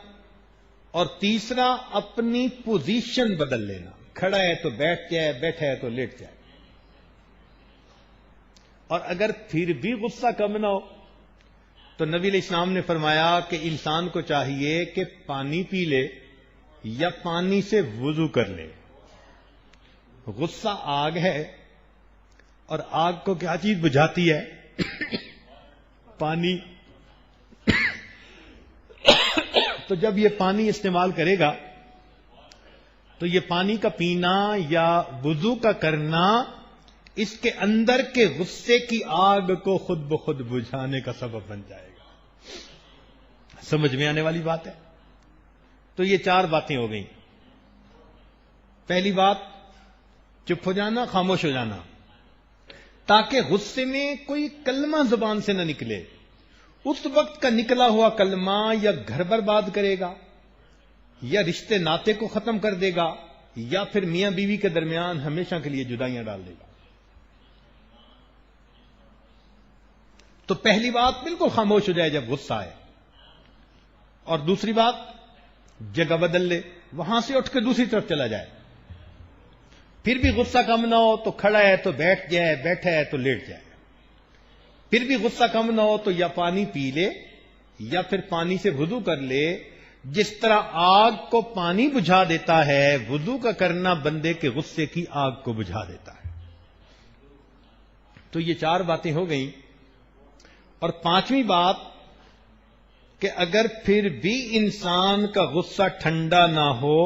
اور تیسرا اپنی پوزیشن بدل لینا. کھڑا ہے تو بیٹھ جائے، بیٹھا ہے تو لیٹ جائے. اور اگر پھر بھی غصہ کم نہ ہو تو نبی علیہ السلام نے فرمایا کہ انسان کو چاہیے کہ پانی پی لے یا پانی سے وضو کر لے. غصہ آگ ہے اور آگ کو کیا چیز بجھاتی ہے؟ پانی. تو جب یہ پانی استعمال کرے گا تو یہ پانی کا پینا یا وضو کا کرنا اس کے اندر کے غصے کی آگ کو خود بخود بجھانے کا سبب بن جائے گا. سمجھ میں آنے والی بات ہے. تو یہ 4 باتیں ہو گئیں. پہلی بات چپ ہو جانا، خاموش ہو جانا، تاکہ غصے میں کوئی کلمہ زبان سے نہ نکلے. اس وقت کا نکلا ہوا کلمہ یا گھر برباد کرے گا، یا رشتے ناطے کو ختم کر دے گا، یا پھر میاں بیوی کے درمیان ہمیشہ کے لیے جدائیاں ڈال دے گا. تو پہلی بات بالکل خاموش ہو جائے جب غصہ آئے. اور دوسری بات جگہ بدل لے، وہاں سے اٹھ کے دوسری طرف چلا جائے. پھر بھی غصہ کم نہ ہو تو کھڑا ہے تو بیٹھ جائے، بیٹھا ہے تو لیٹ جائے. پھر بھی غصہ کم نہ ہو تو یا پانی پی لے یا پھر پانی سے وضو کر لے. جس طرح آگ کو پانی بجھا دیتا ہے، وضو کا کرنا بندے کے غصے کی آگ کو بجھا دیتا ہے. تو یہ 4 باتیں ہو گئیں. اور 5ویں بات کہ اگر پھر بھی انسان کا غصہ ٹھنڈا نہ ہو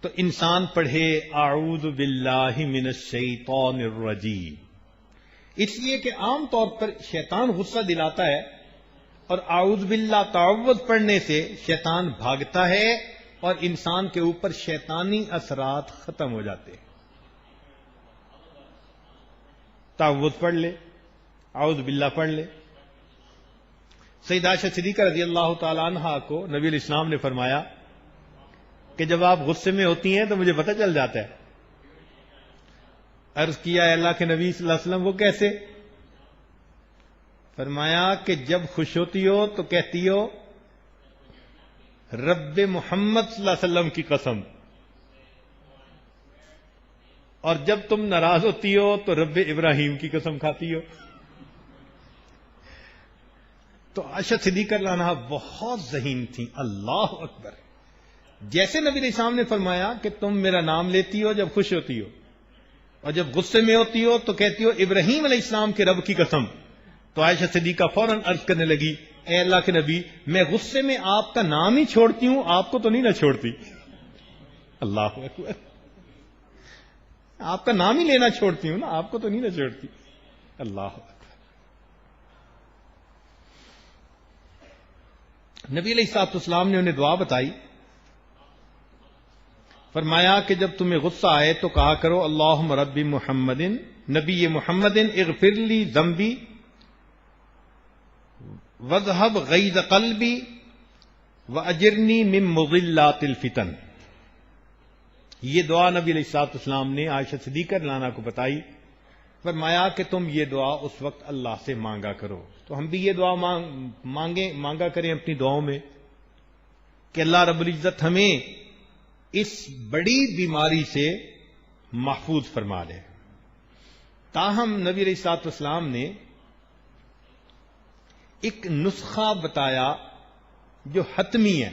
تو انسان پڑھے اعوذ باللہ من الشیطان الرجیم. اس لیے کہ عام طور پر شیطان غصہ دلاتا ہے اور اعوذ باللہ تعوذ پڑھنے سے شیطان بھاگتا ہے اور انسان کے اوپر شیطانی اثرات ختم ہو جاتے ہیں. تعوذ پڑھ لے، اعوذ باللہ پڑھ لے. سیدہ عائشہ صدیقہ رضی اللہ تعالی عنہا کو نبی علیہ السلام نے فرمایا کہ جب آپ غصے میں ہوتی ہیں تو مجھے پتہ چل جاتا ہے. عرض کیا اے اللہ کے نبی صلی اللہ علیہ وسلم وہ کیسے؟ فرمایا کہ جب خوش ہوتی ہو تو کہتی ہو رب محمد صلی اللہ علیہ وسلم کی قسم، اور جب تم ناراض ہوتی ہو تو رب ابراہیم کی قسم کھاتی ہو. تو عائشہ صدیقہ رضی اللہ عنہا بہت ذہین تھیں. اللہ اکبر. جیسے نبی علیہ السلام نے فرمایا کہ تم میرا نام لیتی ہو جب خوش ہوتی ہو اور جب غصے میں ہوتی ہو تو کہتی ہو ابراہیم علیہ السلام کے رب کی قسم، تو عائشہ صدیقہ فوراً عرض کرنے لگی اے اللہ کے نبی میں غصے میں آپ کا نام ہی چھوڑتی ہوں، آپ کو تو نہیں نہ چھوڑتی. اللہ اکبر. آپ کا نام ہی لینا چھوڑتی ہوں نا، آپ کو تو نہیں نہ چھوڑتی. اللہ اکبر. نبی علیہ الصلوۃ والسلام نے انہیں دعا بتائی. فرمایا کہ جب تمہیں غصہ آئے تو کہا کرو اللہم رب محمد، نبی محمد اغفر لی ذنبی واذهب غیظ قلبی واجرنی من مضلات الفتن. یہ دعا نبی علیہ الصلوۃ والسلام نے عائشہ صدیقہ رضی اللہ عنہا کو بتائی. فرمایا کہ تم یہ دعا اس وقت اللہ سے مانگا کرو. تو ہم بھی یہ دعا مانگا کریں اپنی دعاؤں میں کہ اللہ رب العزت ہمیں اس بڑی بیماری سے محفوظ فرما دے. تاہم نبی علیہ الصلوۃ والسلام نے ایک نسخہ بتایا جو حتمی ہے.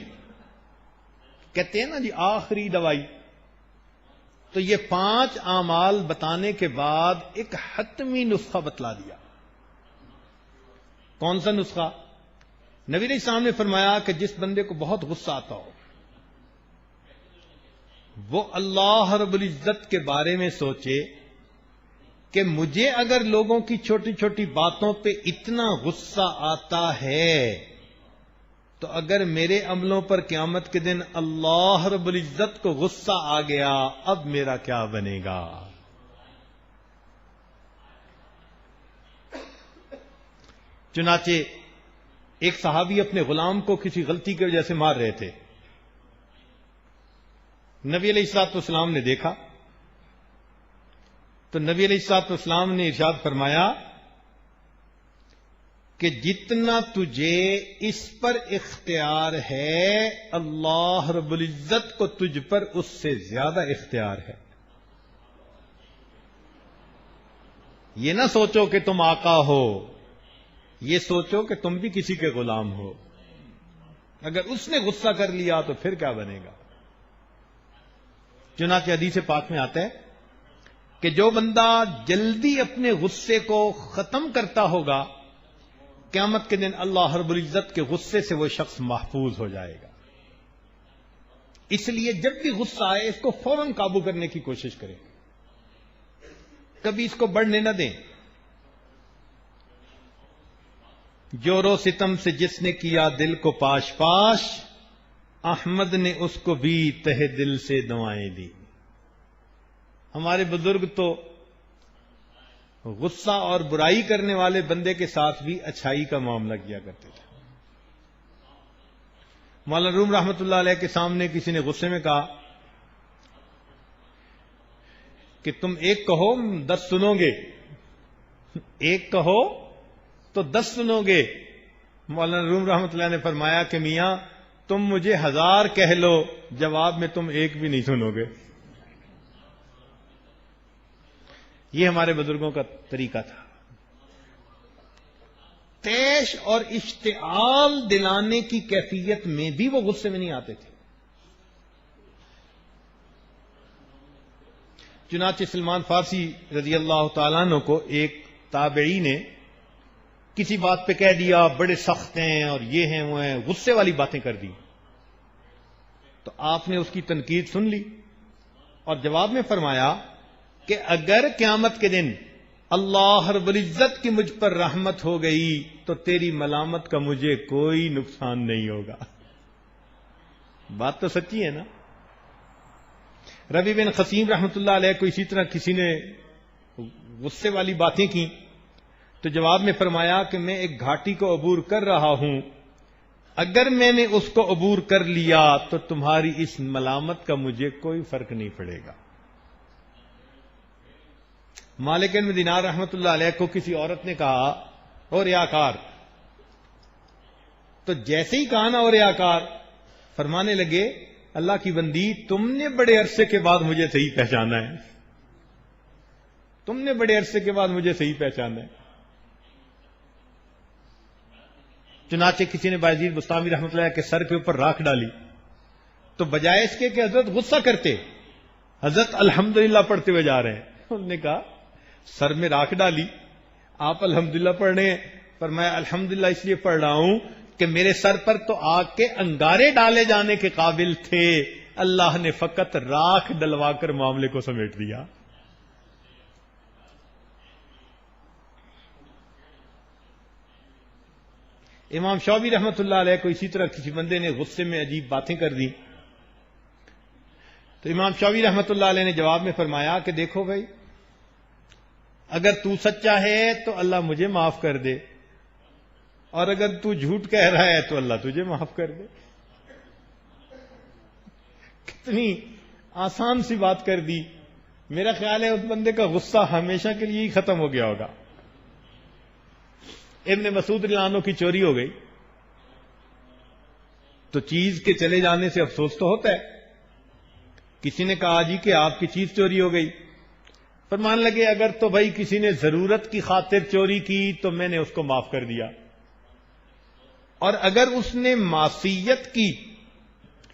کہتے ہیں نا جی آخری دوائی. تو یہ 5 اعمال بتانے کے بعد ایک حتمی نسخہ بتلا دیا. کون سا نسخہ؟ نبی علیہ السلام نے فرمایا کہ جس بندے کو بہت غصہ آتا ہو وہ اللہ رب العزت کے بارے میں سوچے کہ مجھے اگر لوگوں کی چھوٹی چھوٹی باتوں پہ اتنا غصہ آتا ہے تو اگر میرے عملوں پر قیامت کے دن اللہ رب العزت کو غصہ آ گیا اب میرا کیا بنے گا. چنانچہ ایک صحابی اپنے غلام کو کسی غلطی کی وجہ سے مار رہے تھے. نبی علیہ الصلوۃ والسلام نے دیکھا تو نبی علیہ الصلوۃ والسلام نے ارشاد فرمایا کہ جتنا تجھے اس پر اختیار ہے اللہ رب العزت کو تجھ پر اس سے زیادہ اختیار ہے. یہ نہ سوچو کہ تم آقا ہو، یہ سوچو کہ تم بھی کسی کے غلام ہو. اگر اس نے غصہ کر لیا تو پھر کیا بنے گا؟ چنانچہ حدیث پاک میں آتا ہے کہ جو بندہ جلدی اپنے غصے کو ختم کرتا ہوگا، قیامت کے دن اللہ رب العزت کے غصے سے وہ شخص محفوظ ہو جائے گا. اس لیے جب بھی غصہ آئے اس کو فوراً قابو کرنے کی کوشش کریں، کبھی اس کو بڑھنے نہ دیں. جور و ستم سے جس نے کیا دل کو پاش پاش، احمد نے اس کو بھی تہ دل سے دعائیں دی. ہمارے بزرگ تو غصہ اور برائی کرنے والے بندے کے ساتھ بھی اچھائی کا معاملہ کیا کرتے تھے. مولانا روم رحمۃ اللہ علیہ کے سامنے کسی نے غصے میں کہا کہ تم ایک کہو 10 سنو گے، ایک کہو تو 10 سنو گے. مولانا روم رحمۃ اللہ نے فرمایا کہ میاں تم مجھے 1000 کہہ لو، جواب میں تم ایک بھی نہیں سنو گے. یہ ہمارے بزرگوں کا طریقہ تھا. تیش اور اشتعال دلانے کی کیفیت میں بھی وہ غصے میں نہیں آتے تھے. چنانچہ سلمان فارسی رضی اللہ تعالیٰ عنہ کو ایک تابعی نے کسی بات پہ کہہ دیا بڑے سخت ہیں اور یہ ہیں وہ ہیں، غصے والی باتیں کر دی. تو آپ نے اس کی تنقید سن لی اور جواب میں فرمایا کہ اگر قیامت کے دن اللہ رب العزت کی مجھ پر رحمت ہو گئی تو تیری ملامت کا مجھے کوئی نقصان نہیں ہوگا. بات تو سچی ہے نا. ربی بن قاسم رحمۃ اللہ علیہ کو اسی طرح کسی نے غصے والی باتیں کی تو جواب میں فرمایا کہ میں ایک گھاٹی کو عبور کر رہا ہوں، اگر میں نے اس کو عبور کر لیا تو تمہاری اس ملامت کا مجھے کوئی فرق نہیں پڑے گا. مالک بن دینار رحمۃ اللہ علیہ کو کسی عورت نے کہا اور ریاکار، تو جیسے ہی کہا نا اور ریاکار، فرمانے لگے اللہ کی بندی تم نے بڑے عرصے کے بعد مجھے صحیح پہچانا ہے، تم نے بڑے عرصے کے بعد مجھے صحیح پہچانا ہے. چنانچہ کسی نے بایزید بستامی رحمۃ اللہ کے سر کے اوپر راکھ ڈالی تو بجائے اس کے کہ حضرت غصہ کرتے، حضرت الحمدللہ پڑھتے ہوئے جا رہے ہیں. انہوں نے کہا سر میں راکھ ڈالی، آپ الحمدللہ پڑھ رہے ہیں. فرمایا الحمدللہ اس لیے پڑھ رہا ہوں کہ میرے سر پر تو آگ کے انگارے ڈالے جانے کے قابل تھے، اللہ نے فقط راکھ ڈلوا کر معاملے کو سمیٹ دیا. امام شعبی رحمۃ اللہ علیہ کو اسی طرح کسی بندے نے غصے میں عجیب باتیں کر دی تو امام شعبی رحمۃ اللہ علیہ نے جواب میں فرمایا کہ دیکھو بھائی، اگر تو سچا ہے تو اللہ مجھے معاف کر دے، اور اگر تو جھوٹ کہہ رہا ہے تو اللہ تجھے معاف کر دے. کتنی آسان سی بات کر دی. میرا خیال ہے اس بندے کا غصہ ہمیشہ کے لیے ہی ختم ہو گیا ہوگا. ابن مسعود رضی اللہ عنہ کی چوری ہو گئی تو چیز کے چلے جانے سے افسوس تو ہوتا ہے. کسی نے کہا جی کہ آپ کی چیز چوری ہو گئی. فرمان لگے اگر تو بھائی کسی نے ضرورت کی خاطر چوری کی تو میں نے اس کو معاف کر دیا، اور اگر اس نے معصیت کی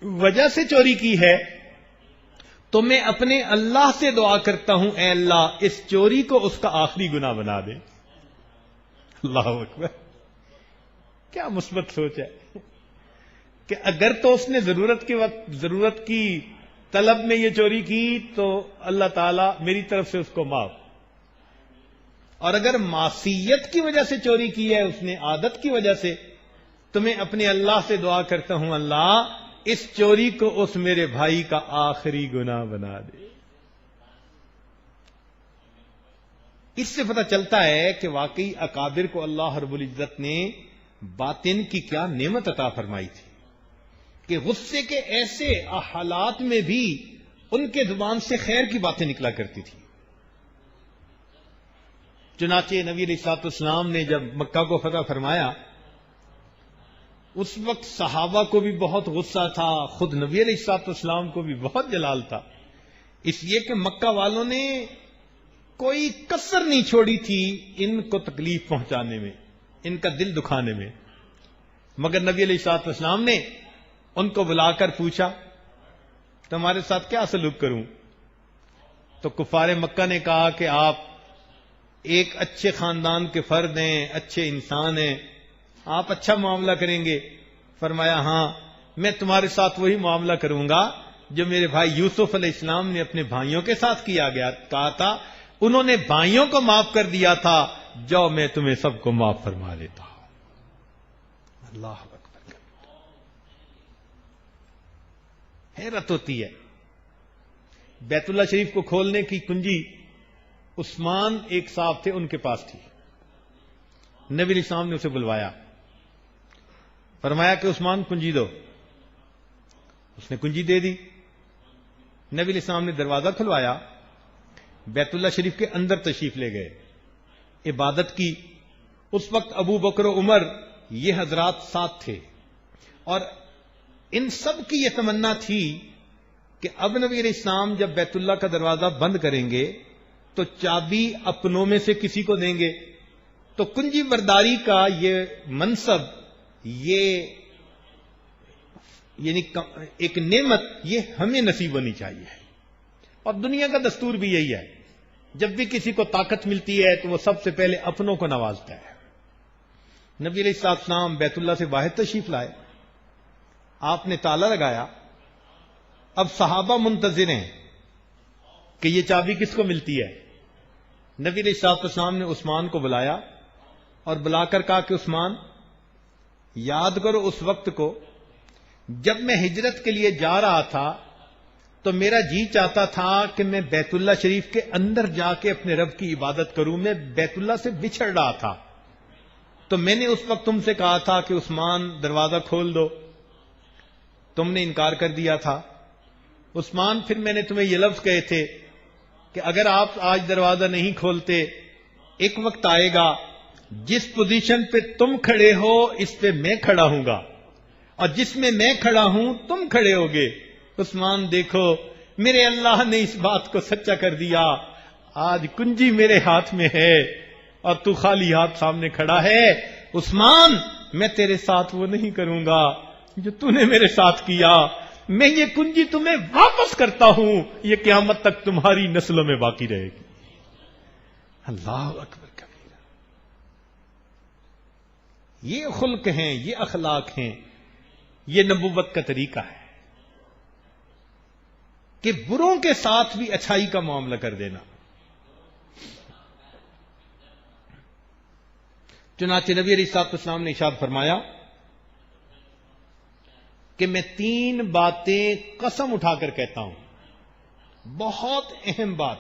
وجہ سے چوری کی ہے تو میں اپنے اللہ سے دعا کرتا ہوں اے اللہ اس چوری کو اس کا آخری گناہ بنا دے. اللہ اکبر، کیا مثبت سوچ ہے کہ اگر تو اس نے ضرورت کی طلب میں یہ چوری کی تو اللہ تعالیٰ میری طرف سے اس کو معاف، اور اگر معصیت کی وجہ سے چوری کی ہے اس نے عادت کی وجہ سے تو میں اپنے اللہ سے دعا کرتا ہوں اللہ اس چوری کو اس میرے بھائی کا آخری گناہ بنا دے. اس سے پتہ چلتا ہے کہ واقعی اکابر کو اللہ رب العزت نے باطن کی کیا نعمت عطا فرمائی تھی کہ غصے کے ایسے حالات میں بھی ان کے زبان سے خیر کی باتیں نکلا کرتی تھی. چنانچہ نبی علیہ الصلوۃ والسلام نے جب مکہ کو فتح فرمایا اس وقت صحابہ کو بھی بہت غصہ تھا، خود نبی علیہ الصلوۃ والسلام کو بھی بہت جلال تھا، اس لیے کہ مکہ والوں نے کوئی کسر نہیں چھوڑی تھی ان کو تکلیف پہنچانے میں، ان کا دل دکھانے میں، مگر نبی علیہ الصلوۃ والسلام نے ان کو بلا کر پوچھا تمہارے ساتھ کیا سلوک کروں؟ تو کفار مکہ نے کہا کہ آپ ایک اچھے خاندان کے فرد ہیں، اچھے انسان ہیں، آپ اچھا معاملہ کریں گے؟ فرمایا ہاں، میں تمہارے ساتھ وہی معاملہ کروں گا جو میرے بھائی یوسف علیہ السلام نے اپنے بھائیوں کے ساتھ کہا تھا، انہوں نے بھائیوں کو معاف کر دیا تھا، جو میں تمہیں سب کو معاف فرما دیتا ہوں۔ اللہ اکبر، حیرت ہوتی ہے۔ بیت اللہ شریف کو کھولنے کی کنجی عثمان ایک صاحب تھے، ان کے پاس تھی۔ نبی علیہ السلام نے اسے بلوایا، فرمایا کہ عثمان کنجی دو۔ اس نے کنجی دے دی۔ نبی علیہ السلام نے دروازہ کھلوایا، بیت اللہ شریف کے اندر تشریف لے گئے، عبادت کی۔ اس وقت ابو بکر و عمر یہ حضرات ساتھ تھے، اور ان سب کی یہ تمنا تھی کہ اب نبی علیہ السلام جب بیت اللہ کا دروازہ بند کریں گے تو چابی اپنوں میں سے کسی کو دیں گے، تو کنجی برداری کا یہ منصب، یہ یعنی ایک نعمت، یہ ہمیں نصیب ہونی چاہیے۔ اور دنیا کا دستور بھی یہی ہے، جب بھی کسی کو طاقت ملتی ہے تو وہ سب سے پہلے اپنوں کو نوازتا ہے۔ نبی علیہ السلام بیت اللہ سے باہر تشریف لائے، آپ نے تالا لگایا۔ اب صحابہ منتظر ہیں کہ یہ چابی کس کو ملتی ہے۔ نبی علیہ السلام نے عثمان کو بلایا اور بلا کر کہا کہ عثمان، یاد کرو اس وقت کو جب میں ہجرت کے لیے جا رہا تھا تو میرا جی چاہتا تھا کہ میں بیت اللہ شریف کے اندر جا کے اپنے رب کی عبادت کروں، میں بیت اللہ سے بچھڑ رہا تھا، تو میں نے اس وقت تم سے کہا تھا کہ عثمان دروازہ کھول دو، تم نے انکار کر دیا تھا۔ عثمان، پھر میں نے تمہیں یہ لفظ کہے تھے کہ اگر آپ آج دروازہ نہیں کھولتے، ایک وقت آئے گا جس پوزیشن پہ تم کھڑے ہو اس پہ میں کھڑا ہوں گا، اور جس میں میں کھڑا ہوں تم کھڑے ہوگے۔ عثمان، دیکھو میرے اللہ نے اس بات کو سچا کر دیا، آج کنجی میرے ہاتھ میں ہے اور تو خالی ہاتھ سامنے کھڑا ہے۔ عثمان، میں تیرے ساتھ وہ نہیں کروں گا جو تو نے میرے ساتھ کیا، میں یہ کنجی تمہیں واپس کرتا ہوں، یہ قیامت تک تمہاری نسلوں میں باقی رہے گی۔ اللہ اکبر کبیرہ۔ یہ خلق ہیں، یہ اخلاق ہیں، یہ نبوت کا طریقہ ہے کہ بروں کے ساتھ بھی اچھائی کا معاملہ کر دینا۔ چنانچہ نبی علیہ السلام نے ارشاد فرمایا کہ میں 3 باتیں قسم اٹھا کر کہتا ہوں، بہت اہم بات۔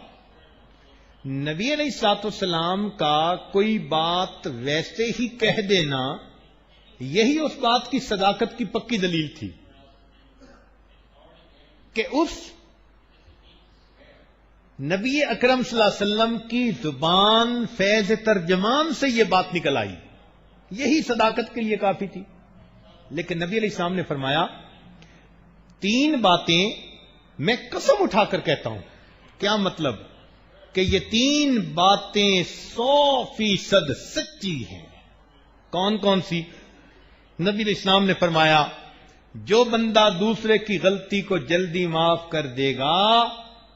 نبی علیہ السلام کا کوئی بات ویسے ہی کہہ دینا، یہی اس بات کی صداقت کی پکی دلیل تھی کہ اس نبی اکرم صلی اللہ علیہ وسلم کی زبان فیض ترجمان سے یہ بات نکل آئی، یہی صداقت کے لیے کافی تھی۔ لیکن نبی علیہ السلام نے فرمایا 3 باتیں میں قسم اٹھا کر کہتا ہوں۔ کیا مطلب؟ کہ یہ 3 باتیں 100% سچی ہیں۔ کون کون سی؟ نبی علیہ السلام نے فرمایا جو بندہ دوسرے کی غلطی کو جلدی معاف کر دے گا،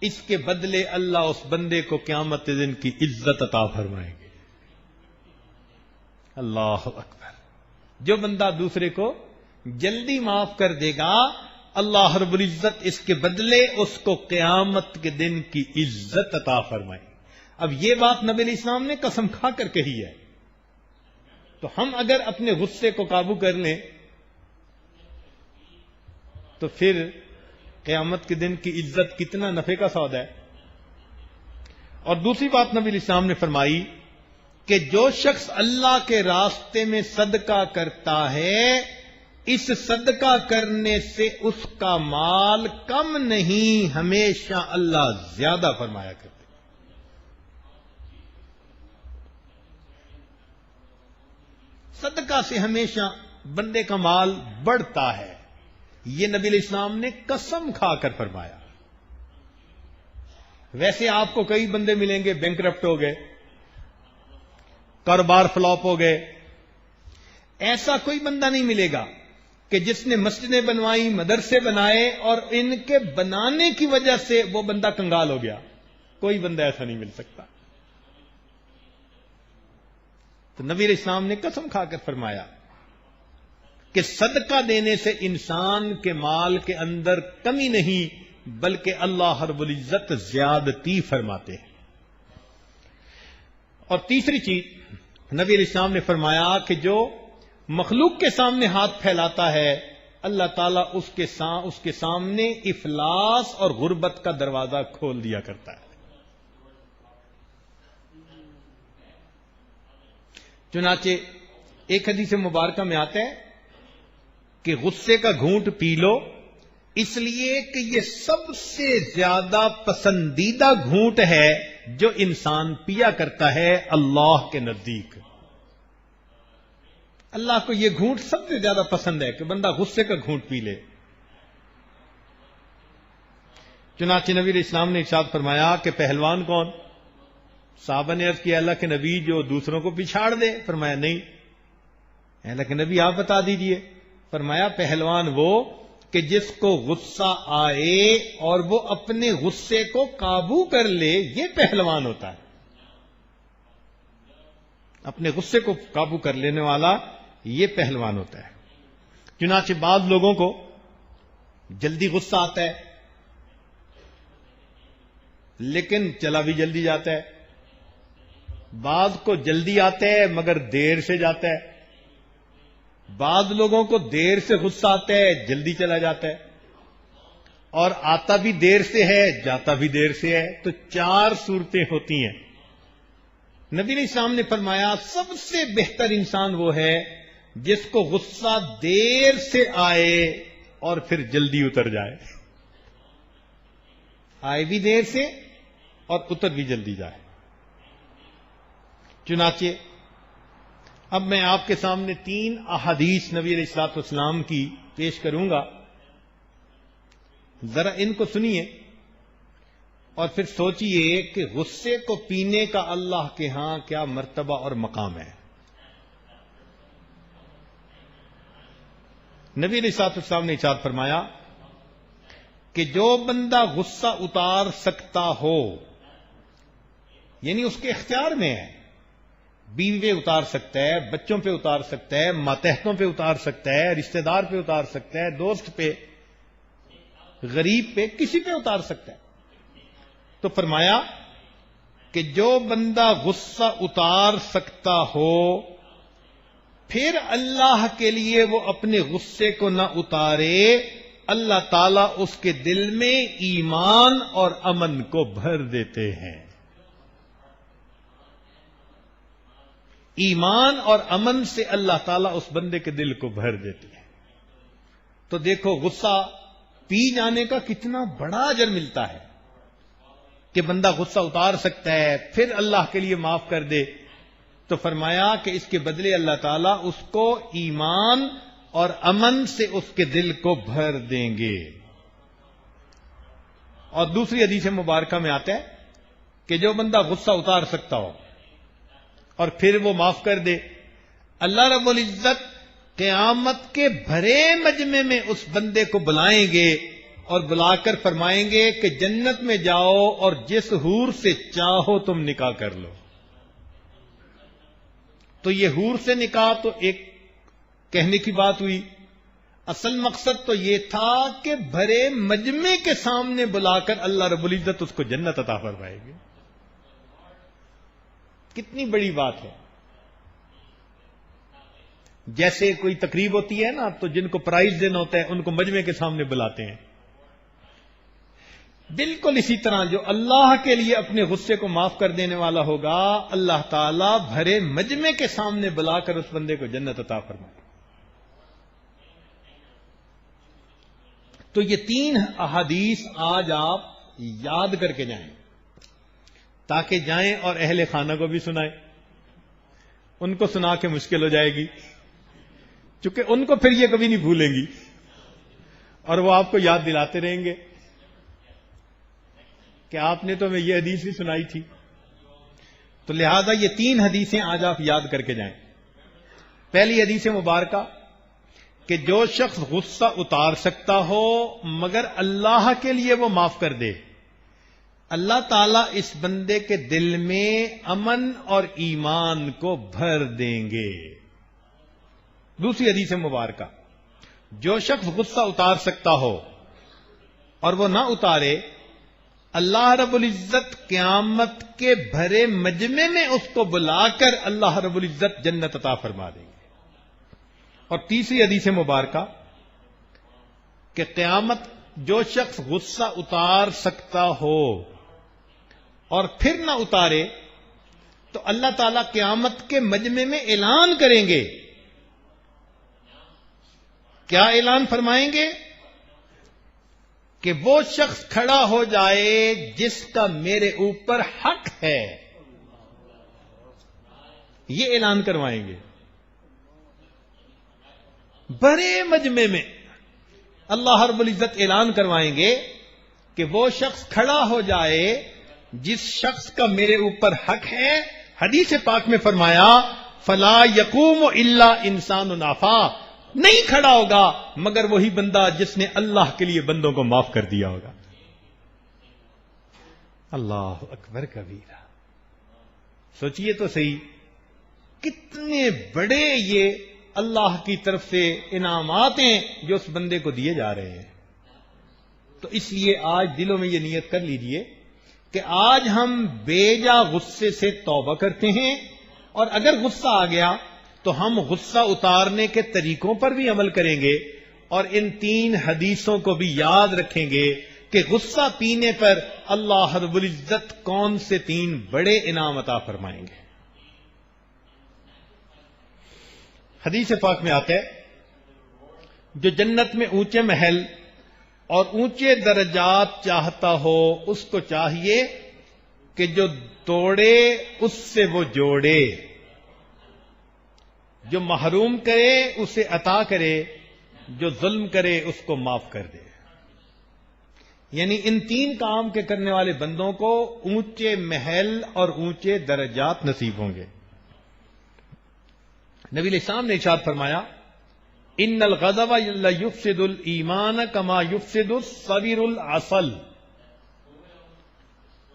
اس کے بدلے اللہ اس بندے کو قیامت کے دن کی عزت عطا فرمائیں گے۔ اللہ اکبر۔ جو بندہ دوسرے کو جلدی معاف کر دے گا، اللہ رب العزت اس کے بدلے اس کو قیامت کے دن کی عزت عطا فرمائے۔ اب یہ بات نبی علیہ السلام نے قسم کھا کر کہی ہے، تو ہم اگر اپنے غصے کو قابو کر لیں تو پھر قیامت کے دن کی عزت کتنا نفع کا سودا ہے۔ اور دوسری بات نبی علیہ السلام نے فرمائی کہ جو شخص اللہ کے راستے میں صدقہ کرتا ہے، اس صدقہ کرنے سے اس کا مال کم نہیں، ہمیشہ اللہ زیادہ فرمایا کرتے۔ صدقہ سے ہمیشہ بندے کا مال بڑھتا ہے، یہ نبی علیہ السلام نے قسم کھا کر فرمایا۔ ویسے آپ کو کئی بندے ملیں گے بینکرپٹ ہو گئے، کاروبار فلاپ ہو گئے. ایسا کوئی بندہ نہیں ملے گا کہ جس نے مسجدیں بنوائی، مدرسے بنائے اور ان کے بنانے کی وجہ سے وہ بندہ کنگال ہو گیا. کوئی بندہ ایسا نہیں مل سکتا. تو نبی علیہ السلام نے قسم کھا کر فرمایا کہ صدقہ دینے سے انسان کے مال کے اندر کمی نہیں بلکہ اللہ رب العزت زیادتی فرماتے ہیں. اور تیسری چیز نبی علیہ السلام نے فرمایا کہ جو مخلوق کے سامنے ہاتھ پھیلاتا ہے اللہ تعالیٰ اس کے سامنے افلاس اور غربت کا دروازہ کھول دیا کرتا ہے. چنانچہ ایک حدیث مبارکہ میں آتا ہے کہ غصے کا گھونٹ پی لو اس لیے کہ یہ سب سے زیادہ پسندیدہ گھونٹ ہے جو انسان پیا کرتا ہے اللہ کے نزدیک. اللہ کو یہ گھونٹ سب سے زیادہ پسند ہے کہ بندہ غصے کا گھونٹ پی لے. چنانچہ نبی علیہ السلام نے ارشاد فرمایا کہ پہلوان کون؟ صحابہ نے عرض کیا اللہ کے نبی جو دوسروں کو پچھاڑ دے. فرمایا نہیں. اللہ کے نبی آپ بتا دیجئے. فرمایا پہلوان وہ کہ جس کو غصہ آئے اور وہ اپنے غصے کو قابو کر لے یہ پہلوان ہوتا ہے. اپنے غصے کو قابو کر لینے والا یہ پہلوان ہوتا ہے. چنانچہ بعض لوگوں کو جلدی غصہ آتا ہے لیکن چلا بھی جلدی جاتا ہے. بعض کو جلدی آتا ہے مگر دیر سے جاتا ہے. بعض لوگوں کو دیر سے غصہ آتا ہے جلدی چلا جاتا ہے. اور آتا بھی دیر سے ہے جاتا بھی دیر سے ہے. تو 4 صورتیں ہوتی ہیں. نبی علیہ السلام نے فرمایا سب سے بہتر انسان وہ ہے جس کو غصہ دیر سے آئے اور پھر جلدی اتر جائے. آئے بھی دیر سے اور اتر بھی جلدی جائے. چنانچہ اب میں آپ کے سامنے 3 احادیث نبی علیہ الصلوۃ والسلام کی پیش کروں گا. ذرا ان کو سنیے اور پھر سوچئے کہ غصے کو پینے کا اللہ کے ہاں کیا مرتبہ اور مقام ہے. نبی علیہ الصلوۃ والسلام نے ارشاد فرمایا کہ جو بندہ غصہ اتار سکتا ہو یعنی اس کے اختیار میں ہے، بیوی پہ اتار سکتا ہے، بچوں پہ اتار سکتا ہے، ماتحتوں پہ اتار سکتا ہے، رشتہ دار پہ اتار سکتا ہے، دوست پہ، غریب پہ، کسی پہ اتار سکتا ہے. تو فرمایا کہ جو بندہ غصہ اتار سکتا ہو پھر اللہ کے لیے وہ اپنے غصے کو نہ اتارے اللہ تعالیٰ اس کے دل میں ایمان اور امن کو بھر دیتے ہیں. ایمان اور امن سے اللہ تعالیٰ اس بندے کے دل کو بھر دیتے ہیں. تو دیکھو غصہ پی جانے کا کتنا بڑا اجر ملتا ہے کہ بندہ غصہ اتار سکتا ہے پھر اللہ کے لیے معاف کر دے. تو فرمایا کہ اس کے بدلے اللہ تعالیٰ اس کو ایمان اور امن سے اس کے دل کو بھر دیں گے. اور دوسری حدیث مبارکہ میں آتا ہے کہ جو بندہ غصہ اتار سکتا ہو اور پھر وہ معاف کر دے اللہ رب العزت قیامت کے بھرے مجمع میں اس بندے کو بلائیں گے اور بلا کر فرمائیں گے کہ جنت میں جاؤ اور جس حور سے چاہو تم نکاح کر لو. تو یہ حور سے نکاح تو ایک کہنے کی بات ہوئی، اصل مقصد تو یہ تھا کہ بھرے مجمع کے سامنے بلا کر اللہ رب العزت اس کو جنت عطا فرمائے گے. کتنی بڑی بات ہے. جیسے کوئی تقریب ہوتی ہے نا تو جن کو پرائز دینا ہوتا ہے ان کو مجمع کے سامنے بلاتے ہیں. بالکل اسی طرح جو اللہ کے لیے اپنے غصے کو معاف کر دینے والا ہوگا اللہ تعالیٰ بھرے مجمع کے سامنے بلا کر اس بندے کو جنت عطا فرمائے. تو یہ 3 احادیث آج آپ یاد کر کے جائیں تاکہ جائیں اور اہل خانہ کو بھی سنائیں. ان کو سنا کے مشکل ہو جائے گی چونکہ ان کو پھر یہ کبھی نہیں بھولیں گی اور وہ آپ کو یاد دلاتے رہیں گے. کہ آپ نے تو ہمیں یہ حدیث بھی سنائی تھی. تو لہذا یہ 3 حدیثیں آج آپ یاد کر کے جائیں. پہلی حدیث مبارکہ کہ جو شخص غصہ اتار سکتا ہو مگر اللہ کے لیے وہ معاف کر دے، اللہ تعالیٰ اس بندے کے دل میں امن اور ایمان کو بھر دیں گے. دوسری حدیث مبارکہ جو شخص غصہ اتار سکتا ہو اور وہ نہ اتارے، اللہ رب العزت قیامت کے بھرے مجمع میں اس کو بلا کر اللہ رب العزت جنت عطا فرما دیں گے. اور تیسری حدیث مبارکہ کہ قیامت جو شخص غصہ اتار سکتا ہو اور پھر نہ اتارے تو اللہ تعالیٰ قیامت کے مجمع میں اعلان کریں گے. کیا اعلان فرمائیں گے؟ کہ وہ شخص کھڑا ہو جائے جس کا میرے اوپر حق ہے. یہ اعلان کروائیں گے بڑے مجمع میں. اللہ رب العزت اعلان کروائیں گے کہ وہ شخص کھڑا ہو جائے جس شخص کا میرے اوپر حق ہے. حدیث پاک میں فرمایا فلا یقوم الا انسان نافع، نہیں کھڑا ہوگا مگر وہی بندہ جس نے اللہ کے لیے بندوں کو معاف کر دیا ہوگا. اللہ اکبر کبیرہ. سوچئے تو صحیح کتنے بڑے یہ اللہ کی طرف سے انعامات ہیں جو اس بندے کو دیے جا رہے ہیں. تو اس لیے آج دلوں میں یہ نیت کر لیجئے کہ آج ہم بے جا غصے سے توبہ کرتے ہیں، اور اگر غصہ آ گیا تو ہم غصہ اتارنے کے طریقوں پر بھی عمل کریں گے، اور ان 3 حدیثوں کو بھی یاد رکھیں گے کہ غصہ پینے پر اللہ رب العزت کون سے 3 بڑے انعام عطا فرمائیں گے. حدیث پاک میں آتا ہے جو جنت میں اونچے محل اور اونچے درجات چاہتا ہو اس کو چاہیے کہ جو توڑے اس سے وہ جوڑے، جو محروم کرے اسے عطا کرے، جو ظلم کرے اس کو معاف کر دے. یعنی ان 3 کام کے کرنے والے بندوں کو اونچے محل اور اونچے درجات نصیب ہوں گے. نبی علیہ السلام نے ارشاد فرمایا ان الغضب یفسد الایمان کما یفسد الصبر العسل،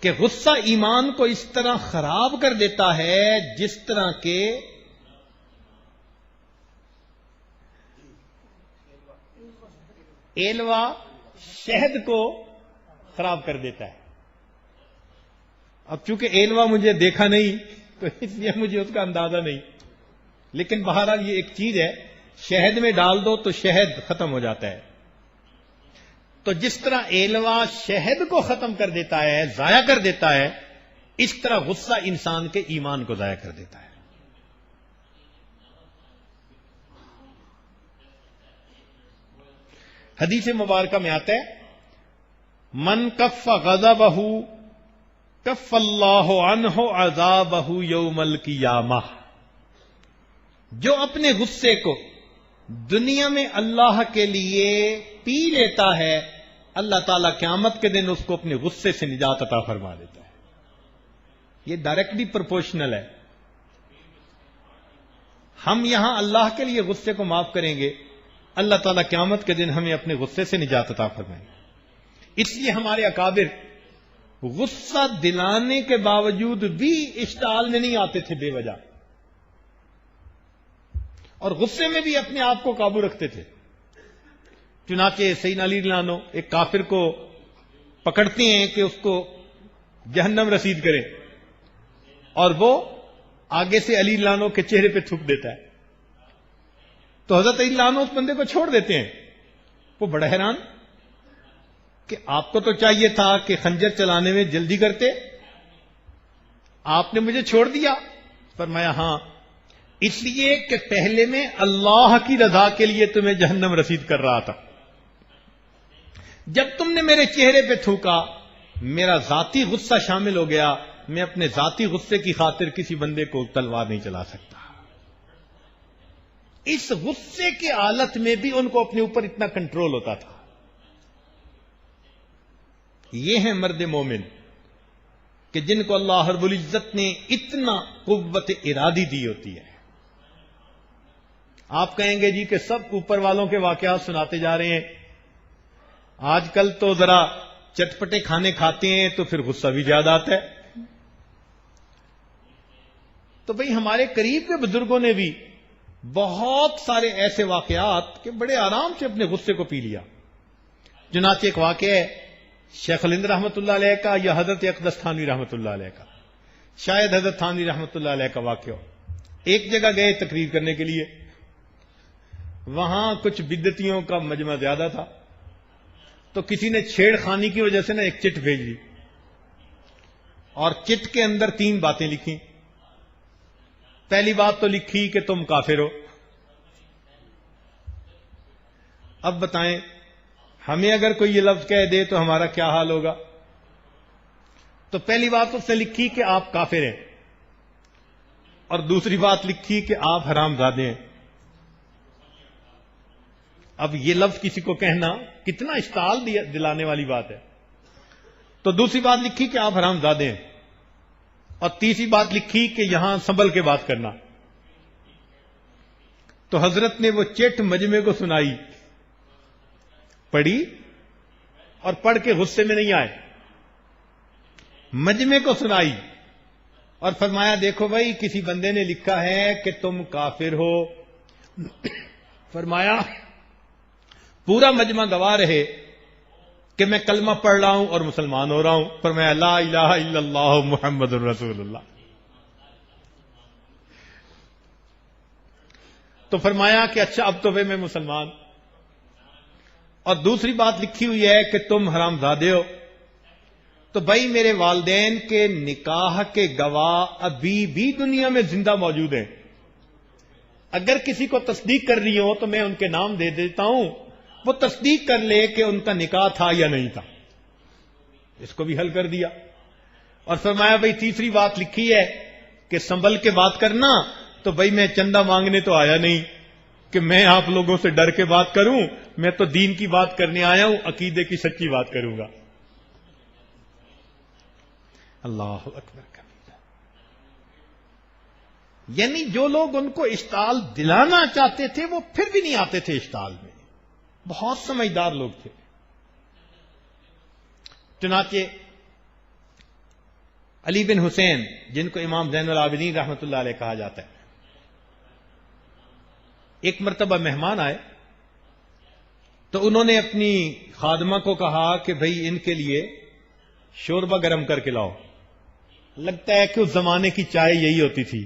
کہ غصہ ایمان کو اس طرح خراب کر دیتا ہے جس طرح کہ ایلوا شہد کو خراب کر دیتا ہے. اب چونکہ ایلوا مجھے دیکھا نہیں تو اس لیے مجھے اس کا اندازہ نہیں، لیکن بہرحال یہ ایک چیز ہے، شہد میں ڈال دو تو شہد ختم ہو جاتا ہے. تو جس طرح ایلوا شہد کو ختم کر دیتا ہے، ضائع کر دیتا ہے، اس طرح غصہ انسان کے ایمان کو ضائع کر دیتا ہے. حدیث مبارکہ میں آتا ہے من کف غضبہ کف اللہ عنہ عذابہ یوم القیامہ، جو اپنے غصے کو دنیا میں اللہ کے لیے پی لیتا ہے اللہ تعالیٰ قیامت کے دن اس کو اپنے غصے سے نجات عطا فرما دیتا ہے. یہ ڈائریکٹلی پروپورشنل ہے. ہم یہاں اللہ کے لیے غصے کو معاف کریں گے، اللہ تعالیٰ قیامت کے دن ہمیں اپنے غصے سے نجات عطا فرمائیں گے. اس لیے ہمارے اکابر غصہ دلانے کے باوجود بھی اشتعال میں نہیں آتے تھے بے وجہ، اور غصے میں بھی اپنے آپ کو قابو رکھتے تھے. چنانچہ سیدنا علی رضی اللہ عنہ ایک کافر کو پکڑتے ہیں کہ اس کو جہنم رسید کرے، اور وہ آگے سے علی رضی اللہ عنہ کے چہرے پہ تھوک دیتا ہے. تو حضرت علی رضی اللہ عنہ اس بندے کو چھوڑ دیتے ہیں. وہ بڑا حیران کہ آپ کو تو چاہیے تھا کہ خنجر چلانے میں جلدی کرتے، آپ نے مجھے چھوڑ دیا. فرمایا ہاں اس لیے کہ پہلے میں اللہ کی رضا کے لیے تمہیں جہنم رسید کر رہا تھا، جب تم نے میرے چہرے پہ تھوکا میرا ذاتی غصہ شامل ہو گیا، میں اپنے ذاتی غصے کی خاطر کسی بندے کو تلوار نہیں چلا سکتا. اس غصے کی حالت میں بھی ان کو اپنے اوپر اتنا کنٹرول ہوتا تھا. یہ ہے مرد مومن. کہ جن کو اللہ رب العزت نے اتنا قوت ارادی دی ہوتی ہے. آپ کہیں گے جی کہ سب اوپر والوں کے واقعات سناتے جا رہے ہیں. آج کل تو ذرا چٹپٹے کھانے کھاتے ہیں تو پھر غصہ بھی زیادہ آتا ہے. تو بھئی ہمارے قریب کے بزرگوں نے بھی بہت سارے ایسے واقعات کہ بڑے آرام سے اپنے غصے کو پی لیا. چنانچہ ایک واقعہ ہے شیخ الہند رحمۃ اللہ علیہ کا یا حضرت اقدس تھانوی رحمۃ اللہ علیہ کا، شاید حضرت تھانوی رحمۃ اللہ علیہ کا واقعہ ہو. ایک جگہ گئے تقریر کرنے کے لیے، وہاں کچھ بدعتیوں کا مجمع زیادہ تھا، تو کسی نے چھیڑ خانی کی وجہ سے نا ایک چٹ بھیج دی، اور چٹ کے اندر 3 باتیں لکھی. پہلی بات تو لکھی کہ تم کافر ہو. اب بتائیں ہمیں اگر کوئی یہ لفظ کہہ دے تو ہمارا کیا حال ہوگا؟ تو پہلی بات اس نے لکھی کہ آپ کافر ہیں، اور دوسری بات لکھی کہ آپ حرام زادے ہیں. اب یہ لفظ کسی کو کہنا کتنا اشتعال دلانے والی بات ہے. تو دوسری بات لکھی کہ آپ حرام زادے ہیں، اور تیسری بات لکھی کہ یہاں سنبھل کے بات کرنا. تو حضرت نے وہ چٹ مجمع کو سنائی، پڑھی، اور پڑھ کے غصے میں نہیں آئے، مجمع کو سنائی اور فرمایا دیکھو بھائی کسی بندے نے لکھا ہے کہ تم کافر ہو. فرمایا پورا مجمع گواہ رہے کہ میں کلمہ پڑھ رہا ہوں اور مسلمان ہو رہا ہوں. فرمایا لا الہ الا اللہ محمد الرسول اللہ. تو فرمایا کہ اچھا اب تو میں مسلمان. اور دوسری بات لکھی ہوئی ہے کہ تم حرام زادے ہو. تو بھائی میرے والدین کے نکاح کے گواہ ابھی بھی دنیا میں زندہ موجود ہیں، اگر کسی کو تصدیق کرنی ہو تو میں ان کے نام دے دیتا ہوں، وہ تصدیق کر لے کہ ان کا نکاح تھا یا نہیں تھا. اس کو بھی حل کر دیا. اور فرمایا بھائی تیسری بات لکھی ہے کہ سنبھل کے بات کرنا. تو بھائی میں چندہ مانگنے تو آیا نہیں کہ میں آپ لوگوں سے ڈر کے بات کروں، میں تو دین کی بات کرنے آیا ہوں، عقیدے کی سچی بات کروں گا. اللہ اکبر کبیرہ. یعنی جو لوگ ان کو اشتعال دلانا چاہتے تھے وہ پھر بھی نہیں آتے تھے اشتعال میں. بہت سمجھدار لوگ تھے. چنانچہ علی بن حسین جن کو امام زین العابدین رحمۃ اللہ علیہ کہا جاتا ہے، ایک مرتبہ مہمان آئے تو انہوں نے اپنی خادمہ کو کہا کہ بھئی ان کے لیے شوربہ گرم کر کے لاؤ. لگتا ہے کہ اس زمانے کی چائے یہی ہوتی تھی،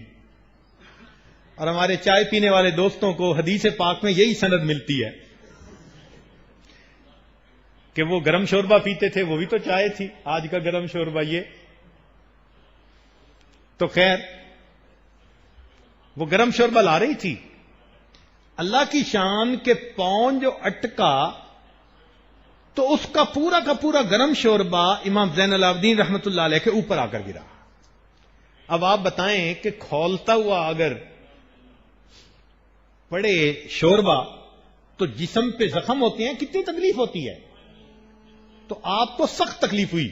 اور ہمارے چائے پینے والے دوستوں کو حدیث پاک میں یہی سند ملتی ہے کہ وہ گرم شوربہ پیتے تھے، وہ بھی تو چائے تھی. آج کا گرم شوربہ یہ. تو خیر وہ گرم شوربہ لا رہی تھی. اللہ کی شان کے پاؤں جو اٹکا تو اس کا پورا گرم شوربہ امام زین العابدین رحمت اللہ علیہ کے اوپر آ کر گرا. اب آپ بتائیں کہ کھولتا ہوا اگر پڑے شوربہ تو جسم پہ زخم ہوتے ہیں، کتنی تکلیف ہوتی ہے. تو آپ کو سخت تکلیف ہوئی.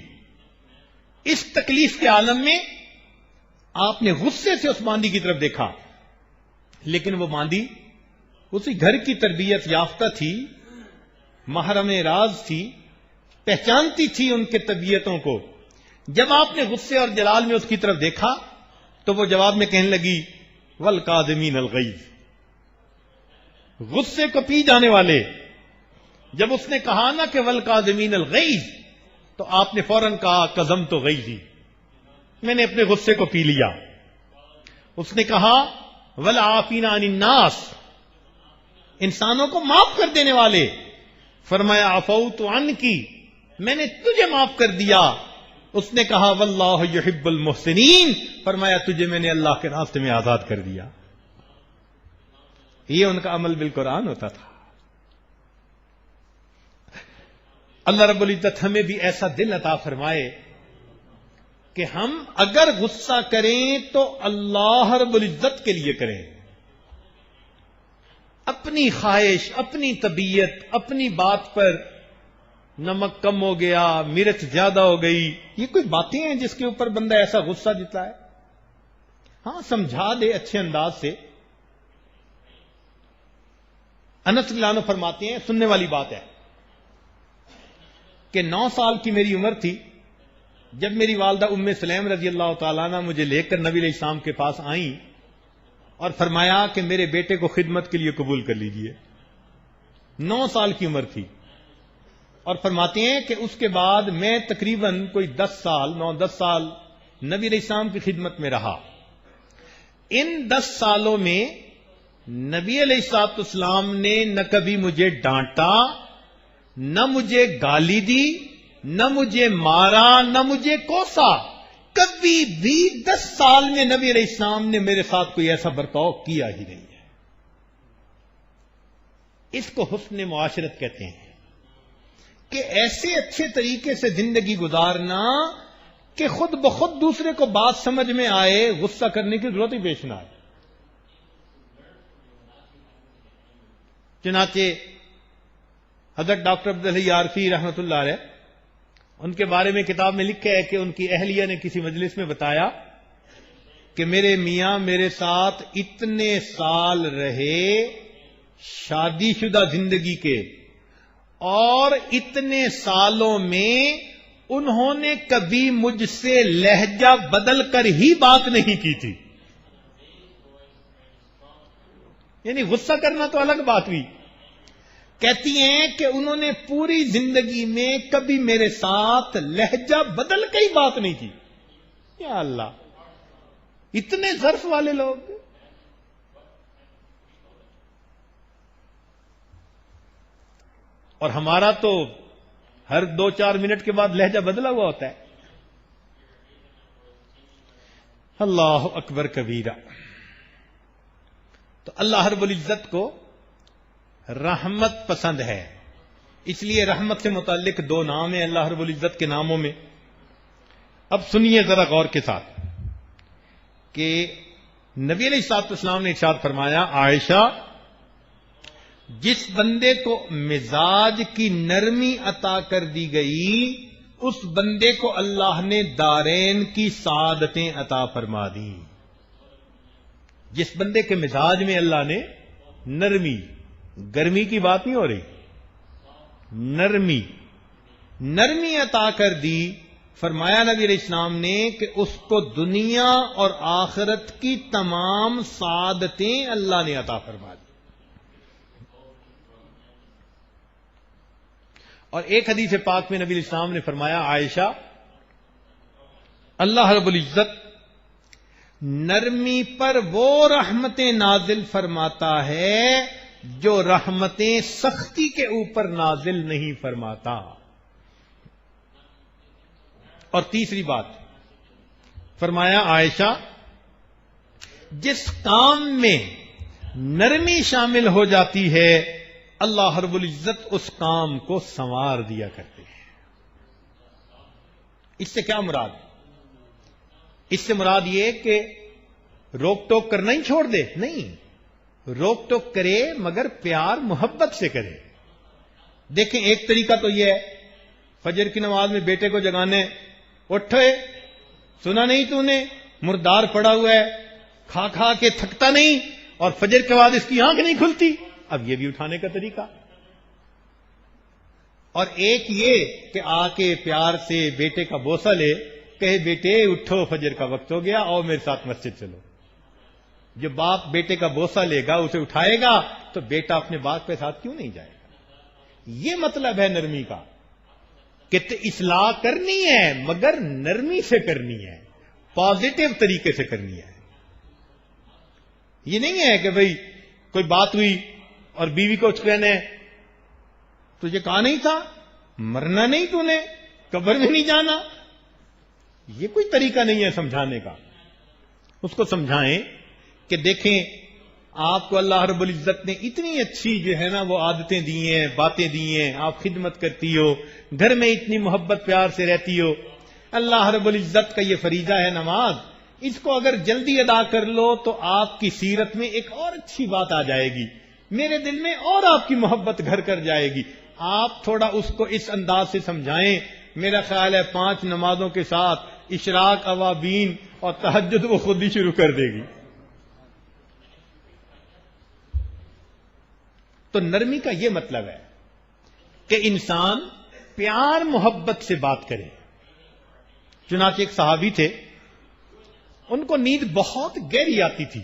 اس تکلیف کے عالم میں آپ نے غصے سے اس باندی کی طرف دیکھا، لیکن وہ باندی اسی گھر کی تربیت یافتہ تھی، محرم راز تھی، پہچانتی تھی ان کے طبیعتوں کو. جب آپ نے غصے اور جلال میں اس کی طرف دیکھا تو وہ جواب میں کہنے لگی والکاظمین الغیظ، غصے کو پی جانے والے. جب اس نے کہا نا کہ والکاظمین الغیظ تو آپ نے فوراً کہا قذمت غیظی، میں نے اپنے غصے کو پی لیا. اس نے کہا والعافین عن الناس، انسانوں کو معاف کر دینے والے. فرمایا عفوت عنکی، میں نے تجھے معاف کر دیا. اس نے کہا واللہ یحب المحسنین، فرمایا تجھے میں نے اللہ کے راستے میں آزاد کر دیا. یہ ان کا عمل بالقرآن ہوتا تھا. اللہ رب العزت ہمیں بھی ایسا دل عطا فرمائے کہ ہم اگر غصہ کریں تو اللہ رب العزت کے لیے کریں. اپنی خواہش، اپنی طبیعت، اپنی بات پر نمک کم ہو گیا، مرچ زیادہ ہو گئی، یہ کوئی باتیں ہیں جس کے اوپر بندہ ایسا غصہ جتائے؟ ہاں سمجھا دے اچھے انداز سے۔ انس رضی اللہ عنہ فرماتے ہیں، سننے والی بات ہے، کہ 9 سال کی میری عمر تھی جب میری والدہ ام سلیم رضی اللہ تعالیٰ عنہ مجھے لے کر نبی علیہ السلام کے پاس آئیں اور فرمایا کہ میرے بیٹے کو خدمت کے لیے قبول کر لیجئے۔ 9 سال کی عمر تھی، اور فرماتے ہیں کہ اس کے بعد میں تقریباً کوئی 10 سال 9-10 سال نبی علیہ السلام کی خدمت میں رہا۔ ان 10 سالوں میں نبی علیہ السلام نے نہ کبھی مجھے ڈانٹا، نہ مجھے گالی دی، نہ مجھے مارا، نہ مجھے کوسا۔ کبھی بھی 10 سال میں نبی علیہ السلام نے میرے ساتھ کوئی ایسا برتاؤ کیا ہی نہیں ہے۔ اس کو حسن معاشرت کہتے ہیں، کہ ایسے اچھے طریقے سے زندگی گزارنا کہ خود بخود دوسرے کو بات سمجھ میں آئے، غصہ کرنے کی ضرورت ہی پیش نہ آئے۔ چنانچہ حضرت ڈاکٹر عبدالحی عارفی رحمۃ اللہ علیہ، ان کے بارے میں کتاب میں لکھا ہے کہ ان کی اہلیہ نے کسی مجلس میں بتایا کہ میرے میاں میرے ساتھ اتنے سال رہے شادی شدہ زندگی کے، اور اتنے سالوں میں انہوں نے کبھی مجھ سے لہجہ بدل کر ہی بات نہیں کی تھی۔ یعنی غصہ کرنا تو الگ بات ہوئی، کہتی ہیں کہ انہوں نے پوری زندگی میں کبھی میرے ساتھ لہجہ بدل کے ہی بات نہیں کی۔ یا اللہ، اتنے ظرف والے لوگ۔ اور ہمارا تو ہر 2-4 منٹ کے بعد لہجہ بدلا ہوا ہوتا ہے۔ اللہ اکبر کبیرہ۔ تو اللہ رب العزت کو رحمت پسند ہے، اس لیے رحمت سے متعلق 2 نام ہیں اللہ رب العزت کے ناموں میں۔ اب سنیے ذرا غور کے ساتھ کہ نبی علیہ السلام نے ارشاد فرمایا، عائشہ، جس بندے کو مزاج کی نرمی عطا کر دی گئی اس بندے کو اللہ نے دارین کی سعادتیں عطا فرما دی۔ جس بندے کے مزاج میں اللہ نے نرمی، گرمی کی بات نہیں ہو رہی، نرمی عطا کر دی، فرمایا نبی علیہ السلام نے کہ اس کو دنیا اور آخرت کی تمام سعادتیں اللہ نے عطا فرما دی۔ اور ایک حدیث پاک میں نبی علیہ السلام نے فرمایا، عائشہ، اللہ رب العزت نرمی پر وہ رحمتیں نازل فرماتا ہے جو رحمتیں سختی کے اوپر نازل نہیں فرماتا۔ اور تیسری بات فرمایا، عائشہ، جس کام میں نرمی شامل ہو جاتی ہے اللہ رب العزت اس کام کو سنوار دیا کرتے ہیں۔ اس سے کیا مراد؟ اس سے مراد یہ کہ روک ٹوک کرنا ہی چھوڑ دے، نہیں، روک ٹوک کرے مگر پیار محبت سے کرے۔ دیکھیں، ایک طریقہ تو یہ ہے، فجر کی نماز میں بیٹے کو جگانے، اٹھے، سنا نہیں تو نے، مردار پڑا ہوا ہے، کھا کھا کے تھکتا نہیں، اور فجر کے بعد اس کی آنکھ نہیں کھلتی، اب یہ بھی اٹھانے کا طریقہ۔ اور ایک یہ کہ آ کے پیار سے بیٹے کا بوسہ لے، کہے بیٹے اٹھو فجر کا وقت ہو گیا، اور میرے ساتھ مسجد چلو۔ جو باپ بیٹے کا بوسہ لے گا، اسے اٹھائے گا، تو بیٹا اپنے باپ کے ساتھ کیوں نہیں جائے گا؟ یہ مطلب ہے نرمی کا، کہ اصلاح کرنی ہے مگر نرمی سے کرنی ہے، پازیٹو طریقے سے کرنی ہے۔ یہ نہیں ہے کہ بھئی کوئی بات ہوئی اور بیوی کو کہنے تجھے کہا نہیں تھا، مرنا نہیں تو نے، قبر میں نہیں جانا۔ یہ کوئی طریقہ نہیں ہے سمجھانے کا۔ اس کو سمجھائیں کہ دیکھیں، آپ کو اللہ رب العزت نے اتنی اچھی جو ہے نا وہ عادتیں دی ہیں، باتیں دی ہیں، آپ خدمت کرتی ہو، گھر میں اتنی محبت پیار سے رہتی ہو۔ اللہ رب العزت کا یہ فریضہ ہے نماز، اس کو اگر جلدی ادا کر لو تو آپ کی سیرت میں ایک اور اچھی بات آ جائے گی، میرے دل میں اور آپ کی محبت گھر کر جائے گی۔ آپ تھوڑا اس کو اس انداز سے سمجھائیں. میرا خیال ہے 5 نمازوں کے ساتھ اشراق، اوابین اور تہجد وہ خود ہی شروع کر دے گی. تو نرمی کا یہ مطلب ہے کہ انسان پیار محبت سے بات کرے. چنانچہ ایک صحابی تھے، ان کو نیند بہت گہری آتی تھی.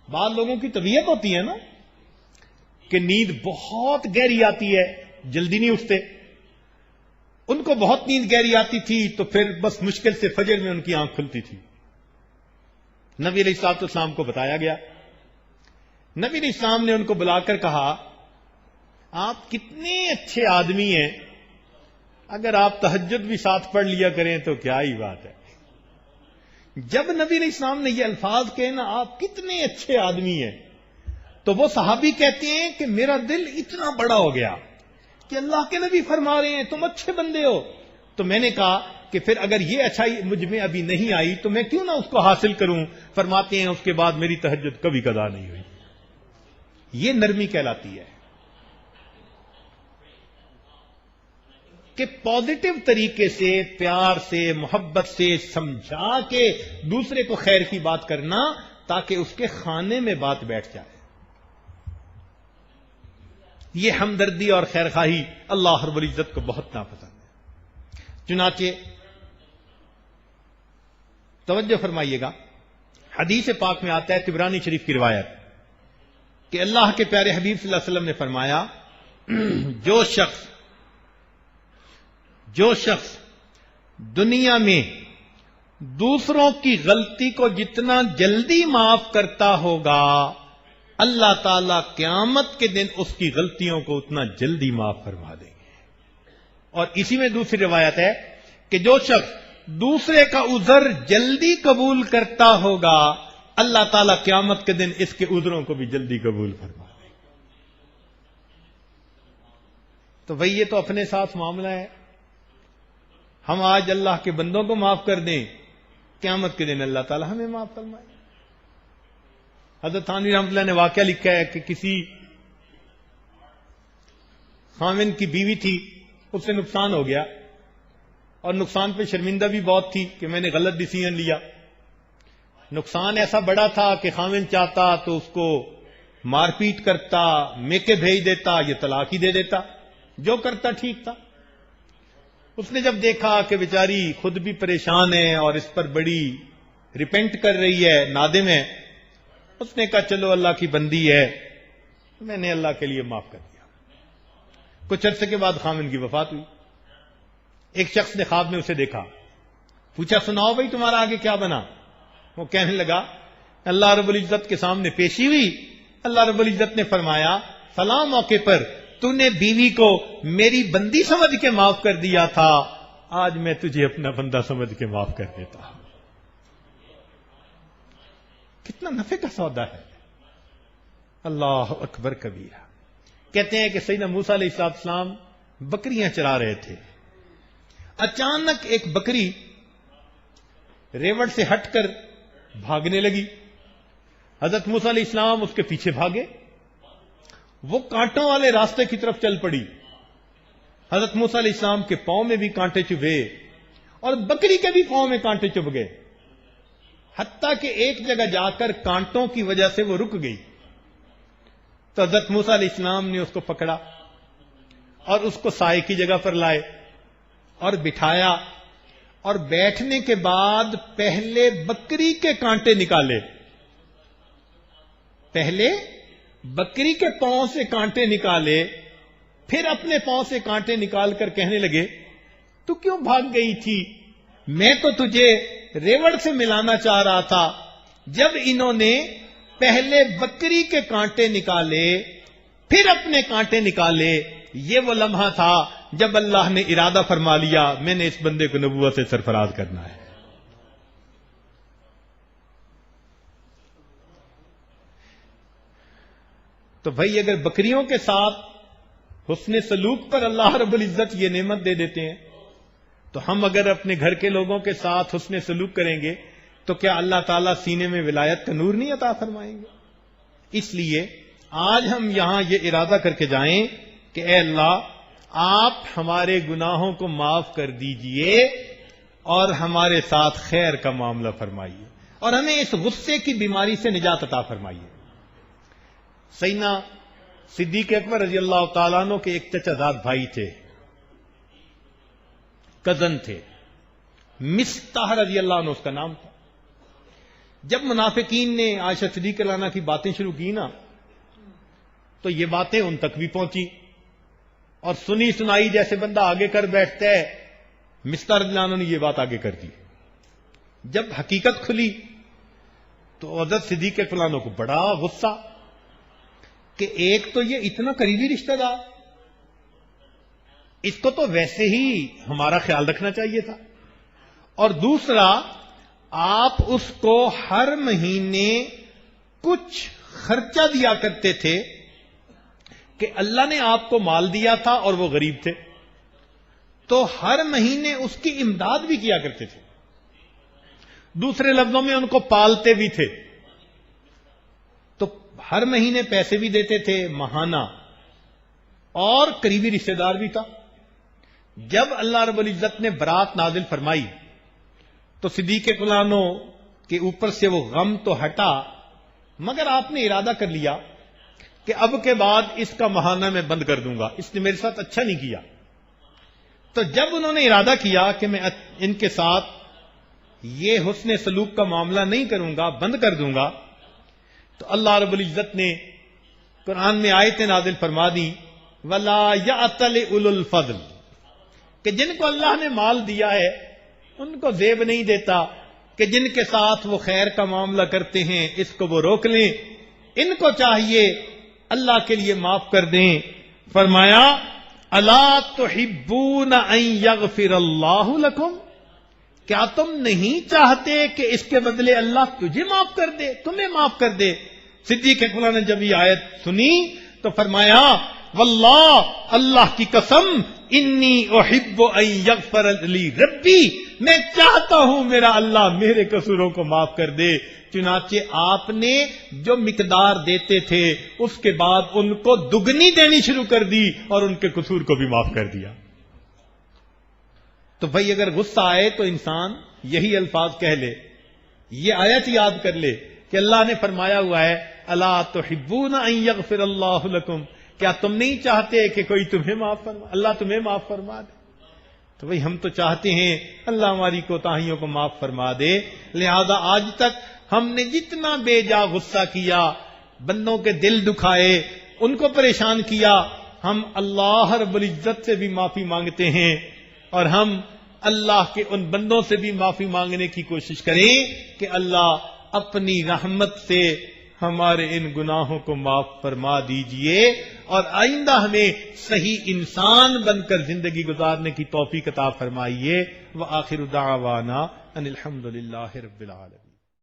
بعض لوگوں کی طبیعت ہوتی ہے نا کہ نیند بہت گہری آتی ہے، جلدی نہیں اٹھتے. ان کو بہت نیند گہری آتی تھی تو پھر بس مشکل سے فجر میں ان کی آنکھ کھلتی تھی. نبی علیہ الصلوۃ والسلام کو بتایا گیا. نبی علیہ السلام نے ان کو بلا کر کہا آپ کتنے اچھے آدمی ہیں، اگر آپ تہجد بھی ساتھ پڑھ لیا کریں تو کیا ہی بات ہے. جب نبی علیہ السلام نے یہ الفاظ کہے نا آپ کتنے اچھے آدمی ہیں، تو وہ صحابی کہتے ہیں کہ میرا دل اتنا بڑا ہو گیا کہ اللہ کے نبی فرما رہے ہیں تم اچھے بندے ہو. تو میں نے کہا کہ پھر اگر یہ اچھائی مجھ میں ابھی نہیں آئی تو میں کیوں نہ اس کو حاصل کروں. فرماتے ہیں اس کے بعد میری تہجد کبھی قضا نہیں ہوئی. یہ نرمی کہلاتی ہے کہ پازیٹو طریقے سے، پیار سے، محبت سے سمجھا کے دوسرے کو خیر کی بات کرنا تاکہ اس کے خانے میں بات بیٹھ جائے. یہ ہمدردی اور خیرخواہی اللہ رب العزت کو بہت ناپسند ہے. چنانچہ توجہ فرمائیے گا، حدیث پاک میں آتا ہے، طبرانی شریف کی روایت، کہ اللہ کے پیارے حبیب صلی اللہ علیہ وسلم نے فرمایا جو شخص دنیا میں دوسروں کی غلطی کو جتنا جلدی معاف کرتا ہوگا، اللہ تعالیٰ قیامت کے دن اس کی غلطیوں کو اتنا جلدی معاف فرما دیں گے. اور اسی میں دوسری روایت ہے کہ جو شخص دوسرے کا عذر جلدی قبول کرتا ہوگا، اللہ تعالیٰ قیامت کے دن اس کے عذروں کو بھی جلدی قبول فرما دیں گے. تو بھئی یہ تو اپنے ساتھ معاملہ ہے. ہم آج اللہ کے بندوں کو معاف کر دیں، قیامت کے دن اللہ تعالیٰ ہمیں معاف فرمائے. حضرت تھانوی رحمۃ اللہ نے واقعہ لکھا ہے کہ کسی خاوند کی بیوی تھی، اس سے نقصان ہو گیا اور نقصان پہ شرمندہ بھی بہت تھی کہ میں نے غلط ڈیسیژن لیا. نقصان ایسا بڑا تھا کہ خاوند چاہتا تو اس کو مار پیٹ کرتا، میکے بھیج دیتا، یہ طلاق ہی دے دیتا، جو کرتا ٹھیک تھا. اس نے جب دیکھا کہ بیچاری خود بھی پریشان ہے اور اس پر بڑی ریپینٹ کر رہی ہے، نادم ہے، اس نے کہا چلو اللہ کی بندی ہے، میں نے اللہ کے لیے معاف کر دیا. کچھ عرصے کے بعد خاوند کی وفات ہوئی. ایک شخص نے خواب میں اسے دیکھا، پوچھا سناؤ بھائی تمہارا آگے کیا بنا؟ وہ کہنے لگا اللہ رب العزت کے سامنے پیشی ہوئی. اللہ رب العزت نے فرمایا فلاں موقع پر تو نے بیوی کو میری بندی سمجھ کے معاف کر دیا تھا، آج میں تجھے اپنا بندہ سمجھ کے معاف کر دیتا ہوں. کتنا نفع کا سودا ہے. اللہ اکبر کبیرہ. کہتے ہیں کہ سیدنا موسیٰ علیہ السلام بکریاں چرا رہے تھے. اچانک ایک بکری ریوڑ سے ہٹ کر بھاگنے لگی. حضرت موسیٰ علیہ السلام اس کے پیچھے بھاگے، وہ کانٹوں والے راستے کی طرف چل پڑی. حضرت موسیٰ علیہ السلام کے پاؤں میں بھی کانٹے چبھے اور بکری کے بھی پاؤں میں کانٹے چبھ گئے، حتیٰ کہ ایک جگہ جا کر کانٹوں کی وجہ سے وہ رک گئی. تو حضرت موسیٰ علیہ السلام نے اس کو پکڑا اور اس کو سائے کی جگہ پر لائے اور بٹھایا، اور بیٹھنے کے بعد پہلے بکری کے کانٹے نکالے، پہلے بکری کے پاؤں سے کانٹے نکالے، پھر اپنے پاؤں سے کانٹے نکال کر کہنے لگے تو کیوں بھاگ گئی تھی؟ میں تو تجھے ریوڑ سے ملانا چاہ رہا تھا. جب انہوں نے پہلے بکری کے کانٹے نکالے پھر اپنے کانٹے نکالے، یہ وہ لمحہ تھا جب اللہ نے ارادہ فرما لیا میں نے اس بندے کو نبوت سے سرفراز کرنا ہے. تو بھائی اگر بکریوں کے ساتھ حسن سلوک پر اللہ رب العزت یہ نعمت دے دیتے ہیں تو ہم اگر اپنے گھر کے لوگوں کے ساتھ حسن سلوک کریں گے تو کیا اللہ تعالیٰ سینے میں ولایت کا نور نہیں عطا فرمائیں گے؟ اس لیے آج ہم یہاں یہ ارادہ کر کے جائیں کہ اے اللہ آپ ہمارے گناہوں کو معاف کر دیجئے اور ہمارے ساتھ خیر کا معاملہ فرمائیے اور ہمیں اس غصے کی بیماری سے نجات عطا فرمائیے۔ سیدنا صدیق اکبر رضی اللہ تعالیٰ عنہ کے ایک چچا زاد بھائی تھے، کزن تھے، مستح رضی اللہ عنہ اس کا نام تھا۔ جب منافقین نے عائشہ صدیقہ رضی اللہ عنہا کی باتیں شروع کی نا تو یہ باتیں ان تک بھی پہنچی اور سنی سنائی جیسے بندہ آگے کر بیٹھتا ہے، مستح رضی اللہ عنہ نے یہ بات آگے کر دی۔ جب حقیقت کھلی تو حضرت صدیق اکبر رضی اللہ عنہ کو بڑا غصہ کہ ایک تو یہ اتنا قریبی رشتہ دار، اس کو تو ویسے ہی ہمارا خیال رکھنا چاہیے تھا، اور دوسرا آپ اس کو ہر مہینے کچھ خرچہ دیا کرتے تھے کہ اللہ نے آپ کو مال دیا تھا اور وہ غریب تھے تو ہر مہینے اس کی امداد بھی کیا کرتے تھے، دوسرے لفظوں میں ان کو پالتے بھی تھے، تو ہر مہینے پیسے بھی دیتے تھے ماہانہ، اور قریبی رشتہ دار بھی تھا۔ جب اللہ رب العزت نے برات نازل فرمائی تو صدیق اکبر رضی اللہ عنہ کے اوپر سے وہ غم تو ہٹا، مگر آپ نے ارادہ کر لیا کہ اب کے بعد اس کا ماہانہ میں بند کر دوں گا، اس نے میرے ساتھ اچھا نہیں کیا۔ تو جب انہوں نے ارادہ کیا کہ میں ان کے ساتھ یہ حسن سلوک کا معاملہ نہیں کروں گا، بند کر دوں گا، تو اللہ رب العزت نے قرآن میں آیتیں نازل فرما دی، وَلَا يَأْتَلِ أُولُو الْفَضْلِ، کہ جن کو اللہ نے مال دیا ہے ان کو زیب نہیں دیتا کہ جن کے ساتھ وہ خیر کا معاملہ کرتے ہیں اس کو وہ روک لیں، ان کو چاہیے اللہ کے لیے معاف کر دیں۔ فرمایا الا تحبون ان یغفر اللہ لکم، کیا تم نہیں چاہتے کہ اس کے بدلے اللہ تجھے معاف کر دے، تمہیں معاف کر دے؟ صدیق اکبر نے جب یہ آیت سنی تو فرمایا واللہ، اللہ کی قسم، انی احب ان یغفر لی ربی، میں چاہتا ہوں میرا اللہ میرے قصوروں کو معاف کر دے۔ چنانچہ آپ نے جو مقدار دیتے تھے اس کے بعد ان کو دگنی دینی شروع کر دی اور ان کے قصور کو بھی معاف کر دیا۔ تو بھائی اگر غصہ آئے تو انسان یہی الفاظ کہہ لے، یہ آیت یاد کر لے کہ اللہ نے فرمایا ہوا ہے الا تحبون ان یغفر اللہ لکم، کیا تم نہیں چاہتے کہ کوئی تمہیں معاف فرما، اللہ تمہیں معاف فرما دے؟ تو بھئی ہم تو چاہتے ہیں اللہ ہماری کوتاہیوں کو معاف فرما دے، لہذا آج تک ہم نے جتنا بے جا غصہ کیا، بندوں کے دل دکھائے، ان کو پریشان کیا، ہم اللہ رب العزت سے بھی معافی مانگتے ہیں اور ہم اللہ کے ان بندوں سے بھی معافی مانگنے کی کوشش کریں کہ اللہ اپنی رحمت سے ہمارے ان گناہوں کو معاف فرما دیجئے اور آئندہ ہمیں صحیح انسان بن کر زندگی گزارنے کی توفیق عطا فرمائیے۔ وآخر دعوانا ان الحمد للہ رب العالمین۔